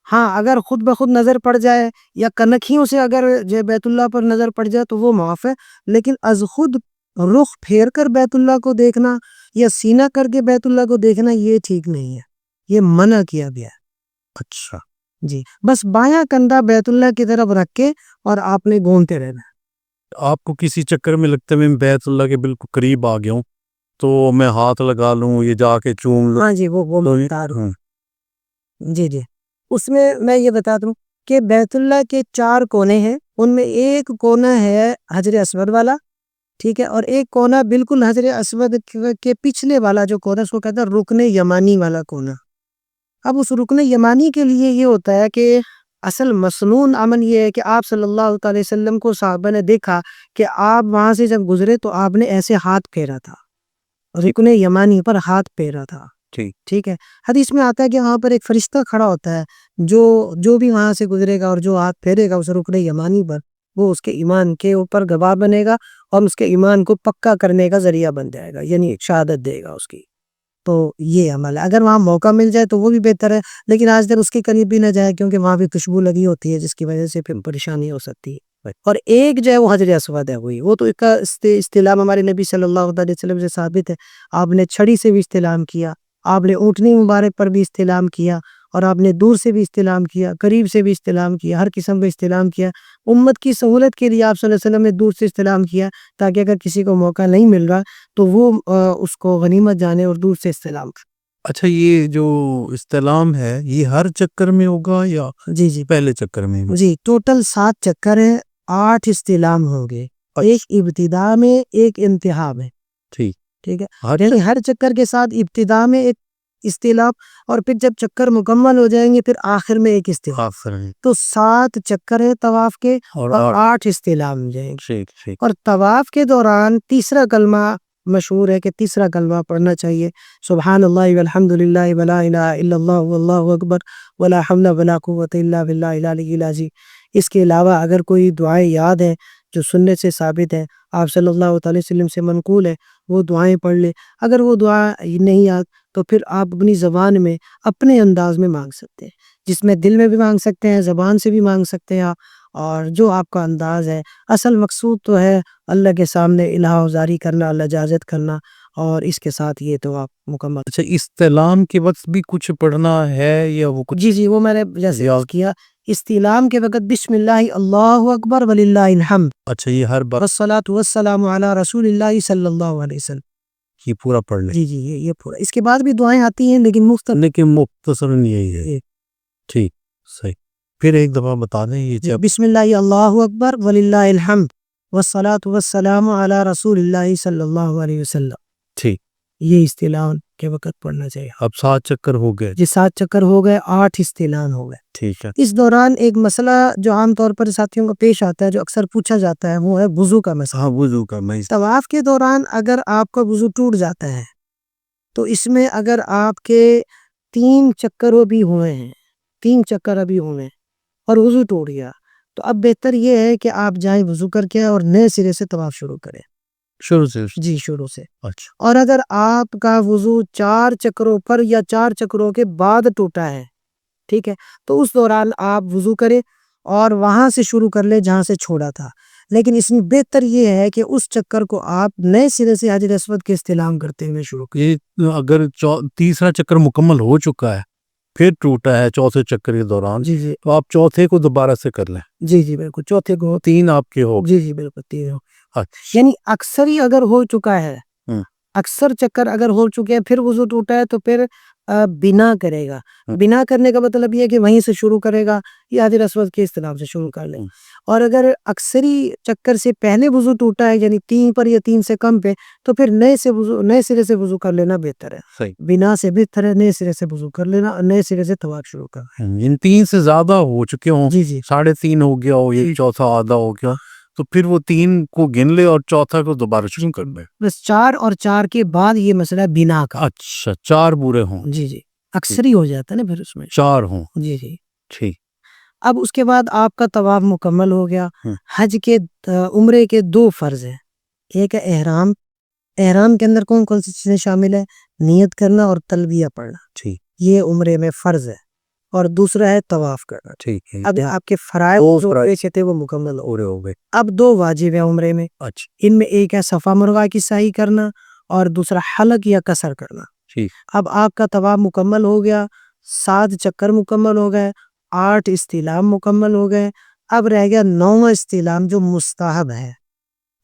ہاں اگر خود بخود نظر پڑ جائے یا کنکھیوں سے اگر بیت اللہ پر نظر پڑ جائے تو وہ معاف ہے، لیکن از خود رخ پھیر کر بیت اللہ کو دیکھنا یا سینہ کر کے بیت اللہ کو دیکھنا یہ ٹھیک نہیں ہے، یہ منع کیا گیا ہے۔ اچھا، جی، بس بایاں کندھا بیت اللہ کی طرف رکھ کے اور آپ نے گھومتے رہنا۔ آپ کو کسی چکر میں لگتا ہے میں بیت اللہ کے بالکل قریب آ گیا ہوں تو میں ہاتھ لگا لوں، یہ جا کے چوم لوں، ہاں جی، وہ مختار ہوں۔ جی جی، اس میں یہ بتا دوں کہ بیت اللہ کے 4 کونے ہیں، ان میں ایک کونا ہے حجر اسود والا، ٹھیک ہے، اور ایک کونا بالکل حجر اسود کے پچھلے والا جو کونا اس کو کہتا ہے رکن یمانی والا کونا۔ اب اس رکن یمانی کے لیے یہ ہوتا ہے کہ اصل مسنون عمل یہ ہے کہ آپ صلی اللہ تعالی وسلم کو صحابہ نے دیکھا کہ آپ وہاں سے جب گزرے تو آپ نے ایسے ہاتھ پھیرا تھا، رکن یمانی پر ہاتھ پھیرا تھا، ٹھیک ہے۔ حدیث میں آتا ہے کہ وہاں پر ایک فرشتہ کھڑا ہوتا ہے جو بھی وہاں سے گزرے گا اور جو ہاتھ پھیرے گا اس رکن یمانی پر، وہ اس کے ایمان کے اوپر گواہ بنے گا اور اس کے ایمان کو پکا کرنے کا ذریعہ بن جائے گا، یعنی شہادت دے گا اس کی۔ تو یہ عمل ہے. اگر وہاں موقع مل جائے تو وہ بھی بہتر ہے، لیکن آج تک اس کے قریب بھی نہ جائے کیونکہ وہاں بھی خوشبو لگی ہوتی ہے جس کی وجہ سے پھر پریشانی ہو سکتی ہے. اور ایک جو ہے وہ حجر اسود ہے، وہی وہ تو اس کا استلام ہمارے نبی صلی اللہ علیہ وسلم سے ثابت ہے. آپ نے چھڑی سے بھی استلام کیا، آپ نے اونٹنی مبارک پر بھی استلام کیا، اور آپ نے دور سے بھی استلام کیا، قریب سے بھی استلام کیا، ہر قسم کا استلام کیا. امت کی سہولت کے لیے آپ صلی اللہ علیہ وسلم نے دور سے استلام کیا تاکہ اگر کسی کو موقع نہیں مل رہا تو وہ اس کو غنیمت جانے اور دور سے استلام کرے. اچھا، یہ جو استلام ہے یہ ہر چکر میں ہوگا یا جی پہلے چکر میں؟ جی ٹوٹل 7 چکر ہیں، 8 استلام ہوں گے، ایک ابتدا میں ایک انتہا میں. ٹھیک ہے، ہر چکر کے ساتھ ابتدا میں ایک استلام، اور پھر جب چکر مکمل ہو جائیں گے پھر آخر میں ایک استلام. تو 7 چکر ہیں طواف کے اور 8 استلام جائیں گے. اور طواف کے دوران تیسرا کلمہ مشہور ہے کہ تیسرا کلمہ پڑھنا چاہیے، سبحان اللہ والحمد للہ ولا الہ الا اللہ واللہ اکبر ولا حول ولا قوۃ الا باللہ العلی العظیم. اس کے علاوہ اگر کوئی دعائیں یاد ہیں جو سنت سے ثابت ہے، آپ صلی اللہ تعالی وسلم سے منقول ہے، وہ دعائیں پڑھ لے. اگر وہ دعا نہیں یاد تو پھر آپ اپنی زبان میں اپنے انداز میں مانگ سکتے ہیں، جس میں دل میں بھی مانگ سکتے ہیں، زبان سے بھی مانگ سکتے ہیں آپ، اور جو آپ کا انداز ہے. اصل مقصود تو ہے اللہ کے سامنے الہا زاری کرنا، اللہ اجازت کرنا، اور اس کے ساتھ یہ تو آپ مکمل. اچھا، استلام کے وقت بھی کچھ پڑھنا ہے یا وہ کچھ؟ جی وہ میں نے جیسے کیا، استلام کے وقت بسم اللہ اللہ اکبر وللہ الحمد. اچھا، یہ ہر بار والصلاۃ والسلام علی رسول اللہ صلی اللہ علیہ وسلم، یہ پورا پڑھ لیں؟ جی یہ پورا. اس کے بعد بھی دعائیں آتی ہیں لیکن مختصراً یہی ہے. ٹھیک، صحیح. پھر ایک دفعہ بتا دیں یہ بسم اللہ اللہ اکبر وللہ الحمد والصلاۃ والسلام علی رسول اللہ صلی اللہ علیہ وسلم. ٹھیک، یہ استلام کے وقت پڑھنا چاہیے. اب 7 چکر ہو گئے. جی 7 چکر ہو گئے، 8 استلام ہو گئے. ٹھیک ہے. اس دوران ایک مسئلہ جو عام طور پر ساتھیوں کو پیش آتا ہے، جو اکثر پوچھا جاتا ہے، وہ ہے وضو کا مسئلہ. ہاں، وضو کا. میں طواف کے دوران اگر آپ کا وضو ٹوٹ جاتا ہے تو اس میں اگر آپ کے 3 چکر بھی ہوئے ہیں، 3 چکر ابھی ہوئے ہیں اور وضو ٹوٹ گیا، تو اب بہتر یہ ہے کہ آپ جائیں وضو کر کے اور نئے سرے سے طواف شروع کریں. شروع سے؟ جی شروع سے. اچھا. اور اگر آپ کا وضو 4 چکروں پر یا 4 چکروں کے بعد ٹوٹا ہے، ٹھیک ہے، تو اس دوران آپ وضو کریں اور وہاں سے شروع کر لیں جہاں سے چھوڑا تھا. لیکن اس میں بہتر یہ ہے کہ اس چکر کو آپ نئے سرے سے حجر اسود کے استلام کرتے ہوئے شروع کریں. یہ اگر تیسرا چکر مکمل ہو چکا ہے پھر ٹوٹا ہے چوتھے چکر کے دوران، جی تو آپ چوتھے کو دوبارہ سے کر لیں. جی بالکل، چوتھے کو 3 آپ کے ہو. جی بالکل 3 ہو. اچھا. یعنی اکثر ہی اگر ہو چکا ہے، اکثر چکر اگر ہو چکے ہیں پھر وضو ٹوٹا ہے تو پھر بنا کرے گا. بنا کرنے کا مطلب یہ ہے کہ وہیں سے شروع کرے گا یا حجر اسود کے استلام سے شروع کر لیں. اور اگر اکثری چکر سے پہلے وضو ٹوٹا ہے یعنی 3 پر یا 3 سے کم پہ، تو پھر نئے سرے سے وضو کر لینا بہتر ہے. صحیح. بنا سے بہتر ہے نئے سرے سے وضو کر لینا، نئے سرے سے طواف شروع کرنا. ان 3 سے زیادہ ہو چکے ہوں، جی 3.5 ہو گیا ہو، یہ چوتھا آدھا ہو گیا، تو پھر وہ 3 کو گن لے اور چوتھا کو دوبارہ شروع کر دے. بس 4 اور 4 کے بعد یہ مسئلہ بنا کا. اچھا، 4 پورے ہوں. جی اکثر ہی ہو جاتا ہے نا پھر اس میں 4 ہوں. جی ٹھیک. اب اس کے بعد آپ کا طواف مکمل ہو گیا. حج کے عمرے کے 2 فرض ہیں. ایک ہے احرام. احرام کے اندر کون سی چیزیں شامل ہیں؟ نیت کرنا اور تلبیہ پڑھنا. ٹھیک. یہ عمرے میں فرض ہے. اور دوسرا ہے طواف کرنا. ٹھیک ہے. اب آپ کے فرائض جو تھے وہ مکمل ہو گئے. اب 2 واجب ہیں عمرے میں. اچھا. ان میں ایک ہے صفا مروا کی سعی کرنا اور دوسرا حلق یا قصر کرنا. اب آپ کا طواف مکمل ہو گیا، 7 چکر مکمل ہو گئے، 8 استلام مکمل ہو گئے. اب رہ گیا 9واں استلام جو مستحب ہے.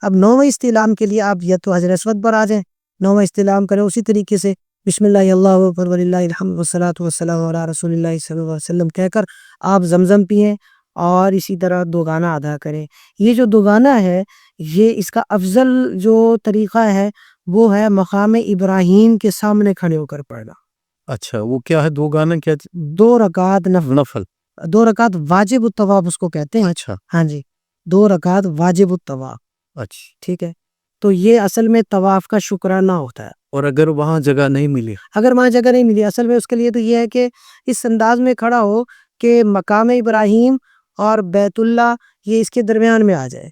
اب 9واں استلام کے لیے آپ یا تو حجر اسود پر آ جائیں، 9واں استلام کریں اسی طریقے سے بسم اللہ اللہ اکبر وللہ الحمد والصلاۃ والسلام علی رسول اللہ صلی اللہ علیہ وسلم کہہ کر آپ زمزم پئیں اور اسی طرح 2 گانا ادا کریں. یہ جو 2 گانا ہے، یہ اس کا افضل جو طریقہ ہے وہ ہے مقام ابراہیم کے سامنے کھڑے ہو کر پڑھنا. اچھا، وہ کیا ہے 2 گانا؟ کیا 2 رکعت نفل، 2 رکعت واجب الطواف اس کو کہتے ہیں. اچھا. ہاں جی، 2 رکعت واجب الطواف. اچھا، ٹھیک ہے. تو یہ اصل میں طواف کا شکرانہ ہوتا ہے. اور اگر وہاں جگہ نہیں ملی؟ اگر وہاں جگہ نہیں ملی اصل میں اس کے لیے تو یہ ہے کہ اس انداز میں کھڑا ہو کہ مقام ابراہیم اور بیت اللہ یہ اس کے درمیان میں آ جائے.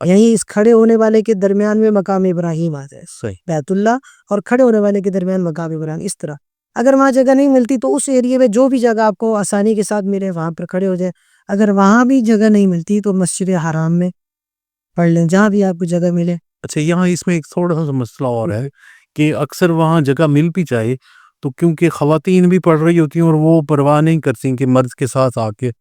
یہیں اس کھڑے ہونے والے کے درمیان میں مقام ابراہیم آتا ہے، صحیح، بیت اللہ اور کھڑے ہونے والے کے درمیان مقام ابراہیم. اس طرح اگر وہاں جگہ نہیں ملتی تو اس ایریے میں جو بھی جگہ آپ کو آسانی کے ساتھ ملے وہاں پر کھڑے ہو جائیں. اگر وہاں بھی جگہ نہیں ملتی تو مسجد حرام میں پڑھ لیں، جہاں بھی آپ کو جگہ ملے. اچھا یہاں اس میں ایک تھوڑا سا مسئلہ اور ہے کہ اکثر وہاں جگہ مل بھی جائے تو کیونکہ خواتین بھی پڑھ رہی ہوتی ہیں اور وہ پرواہ نہیں کرتی کہ مرد کے ساتھ آ کے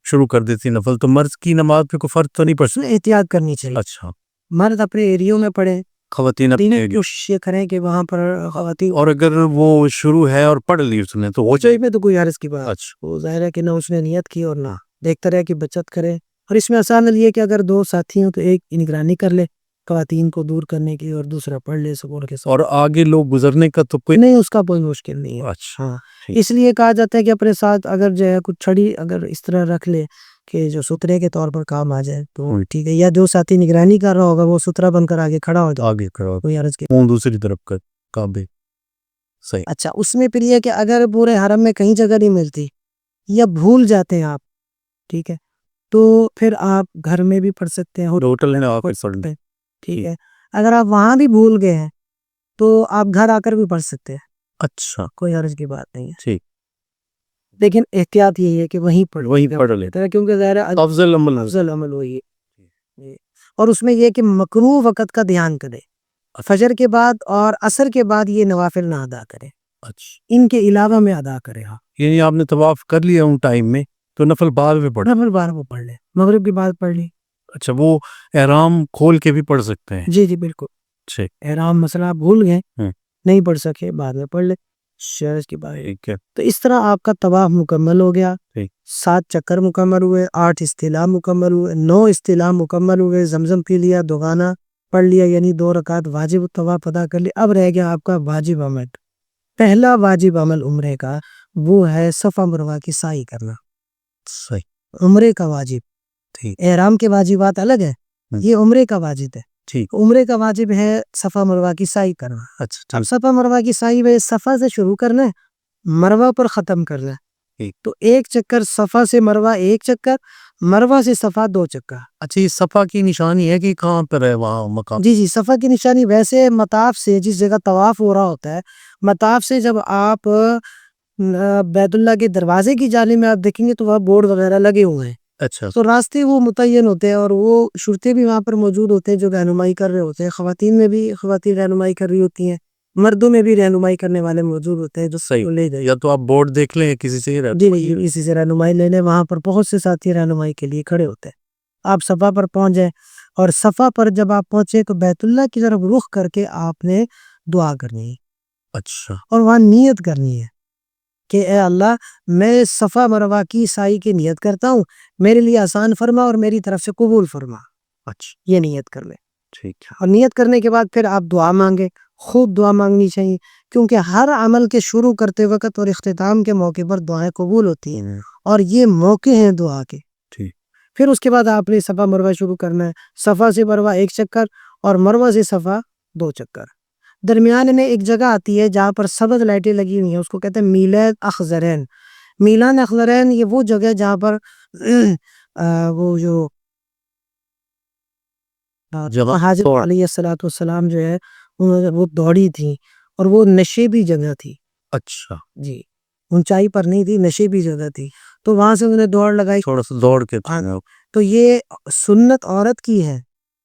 شروع کر دیتی نفل، تو مرد کی نماز پہ کوئی فرق تو نہیں اس میں احتیاط کرنی چاہیے. اچھا مرد اپنے ایریوں میں پڑھیں، خواتین اپنے کوشش یہ کریں کہ وہاں پر خواتین. اور اگر وہ شروع ہے اور پڑھ لی اس نے تو ہو جائے میں تو کوئی عرض کی بات. اچھا وہ ظاہر ہے کہ نہ اس نے نیت کی اور نہ دیکھتا رہے کہ بچت کرے. اور اس میں آسان حل یہ کہ اگر دو ساتھی ہوں تو ایک نگرانی کر لے خواتین کو دور کرنے کی اور دوسرا پڑھ لے سکون کے ساتھ. اور آگے لوگ گزرنے کا تو کوئی نہیں، اس کا کوئی مشکل نہیں ہے. اچھا ہاں اس لیے کہا جاتا ہے کہ اپنے ساتھ اگر جو ہے کچھ چھڑی اگر اس طرح رکھ لے کہ جو سترے کے طور پر کام آ جائے تو ٹھیک ہے، یا جو ساتھی نگرانی کر رہا ہوگا وہ سترا بن کر آگے کھڑا ہو جائے، آگے کرو کوئی عرض کی. دوسری طرف کا کعبے. صحیح. اچھا اس میں پھر یہ کہ اگر پورے حرم میں کہیں جگہ نہیں ملتی یا بھول جاتے ہیں آپ، ٹھیک ہے، تو پھر آپ گھر میں بھی پڑھ سکتے ہیں، ہوٹل ہے آپ ٹھیک ہے. اگر آپ وہاں بھی بھول گئے ہیں تو آپ گھر آ کر بھی پڑھ سکتے ہیں، اچھا کوئی حرج کی بات نہیں ہے. ٹھیک، لیکن احتیاط یہی ہے کہ وہیں پڑھ لیتے ہے کیونکہ ظاہر ہے افضل افضل عمل وہی ہے. اور اس میں یہ کہ مکروہ وقت کا دھیان کرے، فجر کے بعد اور عصر کے بعد یہ نوافل نہ ادا کرے، اچھا ان کے علاوہ میں ادا کرے. ہاں یعنی آپ نے طواف کر لیا ان ٹائم میں تو نفل بعد میں پڑھ نفل بعد میں پڑھ لے، مغرب کی بعد پڑھ لی. اچھا وہ احرام کھول کے بھی پڑھ سکتے ہیں. جی بالکل. ٹھیک احرام مسئلہ آپ بھول گئے ہوں. نہیں پڑھ سکے بعد میں پڑھ لے شرط کی بات. ٹھیک ہے تو اس طرح آپ کا طواف مکمل ہو گیا، ٹھیک 7 چکر مکمل ہوئے، 8 استعلاء مکمل ہوئے، 9 استعلاء مکمل ہوئے، زمزم پی لیا، دوغانہ پڑھ لیا یعنی 2 رکعت واجب طواف ادا کر لیا. اب رہ گیا آپ کا واجب عمل. پہلا واجب عمل عمرے کا وہ ہے صفا مروہ کی سعی کرنا. صحیح عمرے کا واجب، ٹھیک احرام کے واجبات الگ ہے، یہ عمرے کا واجب ہے. ٹھیک عمرے کا واجب ہے صفا مروہ کی سعی کرنا. اچھا اب صفا مروہ کی سعی میں صفا سے شروع کرنا ہے، مروہ پر ختم کرنا ہے. ٹھیک. تو 1 چکر صفا سے مروہ، 1 چکر مروہ سے صفا 2 چکر. اچھا یہ صفا کی نشانی ہے کہ کہاں پر ہے وہاں مقام؟ جی صفا کی نشانی ویسے مطاف سے جس جگہ طواف ہو رہا ہوتا ہے، مطاف سے جب آپ بیت اللہ کے دروازے کی جانب میں آپ دیکھیں گے تو وہاں بورڈ وغیرہ لگے ہوئے ہیں. اچھا تو راستے وہ متعین ہوتے ہیں اور وہ شرطیں بھی وہاں پر موجود ہوتے ہیں جو رہنمائی کر رہے ہوتے ہیں. خواتین میں بھی خواتین رہنمائی کر رہی ہوتی ہیں، مردوں میں بھی رہنمائی کرنے والے موجود ہوتے ہیں جو صحیح لے جائیں. یا تو آپ بورڈ دیکھ لیں کسی سے جی اسی سے رہنمائی لے لیں. وہاں پر بہت سے ساتھی رہنمائی کے لیے کھڑے ہوتے ہیں. آپ صفا پر پہنچ جائیں اور صفا پر جب آپ پہنچے تو بیت اللہ کی طرف رخ کر کے آپ نے دعا کرنی ہے. اچھا اور وہاں نیت کرنی ہے کہ اے اللہ میں صفا مروہ کی سعی کی نیت کرتا ہوں، میرے لیے آسان فرما اور میری طرف سے قبول فرما. اچھا یہ نیت کر لیں. ٹھیک ہے. اور نیت کرنے کے بعد پھر آپ دعا مانگے. خوب دعا مانگنی چاہیے کیونکہ ہر عمل کے شروع کرتے وقت اور اختتام کے موقع پر دعائیں قبول ہوتی ہیں اور یہ موقع ہیں دعا کے. ٹھیک. پھر اس کے بعد آپ نے صفا مروہ شروع کرنا ہے. صفا سے مروہ 1 چکر اور مروہ سے صفا 2 چکر. درمیان میں ایک جگہ آتی ہے جہاں پر سبز لائٹیں لگی ہوئی ہیں، اس کو کہتے ہیں میلاد اخضرین. میلان اخضرین یہ وہ جگہ جہاں پر وہ جو حضرت علیہ السلام جو ہے وہ دوڑی تھی اور وہ نشیبی جگہ تھی. اچھا جی اونچائی پر نہیں تھی، نشیبی جگہ تھی، تو وہاں سے انہوں نے دوڑ لگائی. تھوڑا سا دوڑ کے تو یہ سنت عورت کی ہے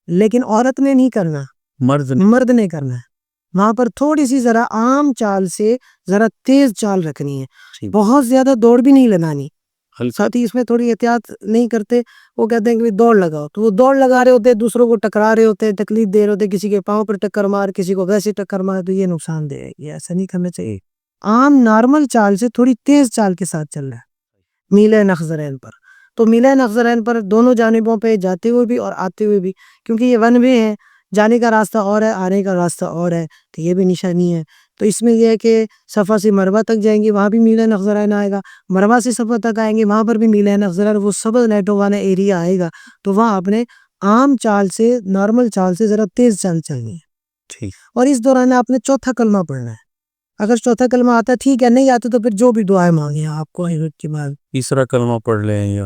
لیکن عورت نے نہیں کرنا، مرد نے کرنا ہے. وہاں پر تھوڑی سی ذرا عام چال سے ذرا تیز چال رکھنی ہے، بہت زیادہ دوڑ بھی نہیں لگانی. ساتھ ہی اس میں تھوڑی احتیاط نہیں کرتے، وہ کہتے ہیں کہ دوڑ لگاؤ تو وہ دوڑ لگا رہے ہوتے ہیں، دوسروں کو ٹکرا رہے ہوتے ہیں، تکلیف دے رہے ہوتے ہیں، کسی کے پاؤں پر ٹکر مار، کسی کو ویسے ٹکر مار، تو یہ نقصان دے. یہ ایسا نہیں کرنا چاہیے. عام نارمل چال سے تھوڑی تیز چال کے ساتھ چل رہا ہے میلان اخضرین پر. تو میلان اخضرین پر دونوں جانبوں پہ جاتے ہوئے بھی اور آتے ہوئے بھی، کیونکہ یہ ون وے ہے، جانے کا راستہ اور ہے آنے کا راستہ اور ہے، تو یہ بھی نشانی ہے. تو اس میں یہ ہے کہ صفا سے مروہ تک جائیں گے وہاں بھی میلان اخضرین آئے گا، مروہ سے صفا تک آئیں گے وہاں پر بھی میلان اخضرین، وہ سبز لائٹوں والا ایریا آئے گا. تو وہاں اپنے عام چال سے نارمل چال سے ذرا تیز چال چلنی ہے. اور اس دوران آپ نے چوتھا کلمہ پڑھنا ہے. اگر چوتھا کلمہ آتا ٹھیک ہے، نہیں آتا تو پھر جو بھی دعائیں مانگیں آپ کو. تیسرا کلمہ پڑھ لیں یا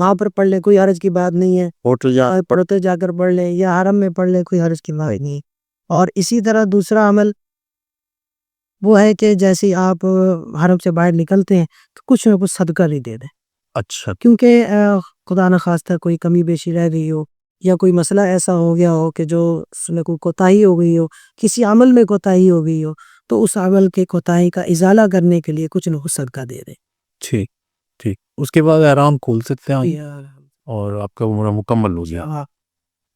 وہاں پر پڑھ لیں، کوئی حرج کی بات نہیں ہے، ہوٹل جا پڑھتے جا کر پڑھ لیں یا حرم میں پڑھ لیں، کوئی حرج کی بات نہیں ہے۔ اور اسی طرح دوسرا عمل وہ ہے کہ جیسے ہی آپ حرم سے باہر نکلتے ہیں تو کچھ نہ کچھ صدقہ بھی دے دیں، اچھا کیونکہ خدا نخواستہ کوئی کمی بیشی رہ گئی ہو یا کوئی مسئلہ ایسا ہو گیا ہو کہ جو اس میں کوئی کوتاہی ہو گئی ہو، کسی عمل میں کوتاہی ہو گئی ہو، تو اس عمل کے کوتاہی کا ازالہ کرنے کے لیے کچھ نہ کچھ صدقہ دے دیں۔ ٹھیک ٹھیک، اس کے بعد آرام کھول سکتے ہیں یا اور آپ کا عمرہ مکمل ہو گیا۔ ہاں،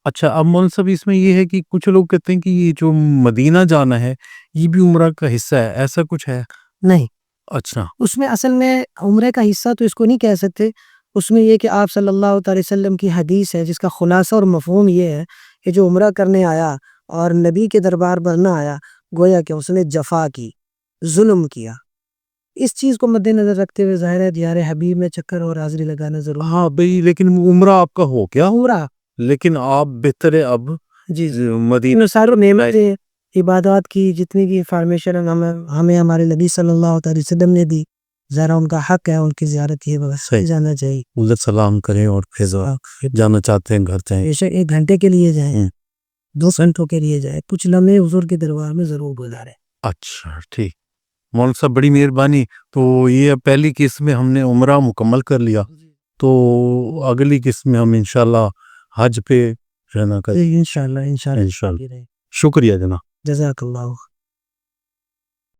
اچھا، اب مول صاحب اس میں یہ ہے کہ کچھ لوگ کہتے ہیں کہ یہ جو مدینہ جانا ہے یہ بھی عمرہ کا حصہ ہے، ایسا کچھ ہے؟ نہیں، اچھا اس میں اصل میں عمرے کا حصہ تو اس کو نہیں کہہ سکتے، اس میں یہ کہ آپ صلی اللہ تعالی وسلم کی حدیث ہے جس کا خلاصہ اور مفہوم یہ ہے کہ جو عمرہ کرنے آیا اور نبی کے دربار پر نہ آیا، گویا کہ اس نے جفا کی، ظلم کیا۔ اس چیز کو مد نظر رکھتے ہوئے ظاہر ہے دیار حبیب میں چکر اور حاضری لگانا ضروری ہاں بھئی، لیکن عمرہ آپ کا ہو گیا، عمرہ لیکن آپ بہتر ہے اب جی مدینہ سارے نعمتیں عبادات کی جتنی بھی انفارمیشن ہمیں ہمارے نبی صلی اللہ علیہ وسلم نے دی، ذرا ان کا حق ہے ان کی زیارت کیے بغیر صحیح جانا چاہیے۔ ادھر سلام کریں اور پھر جانا چاہتے ہیں گھر جائیں۔ بے شک 1 گھنٹے کے لیے جائیں، 2 گھنٹوں کے لیے جائیں، کچھ لمحے حضور کے دربار میں ضرور گزاریں۔ اچھا ٹھیک، مول صاحب بڑی مہربانی۔ تو یہ پہلی قسط میں ہم نے عمرہ مکمل کر لیا، تو اگلی قسط میں ہم انشاءاللہ حج پہ رہنا کریں۔ انشاءاللہ انشاءاللہ۔ شکریہ جناب۔ جزاک اللہ۔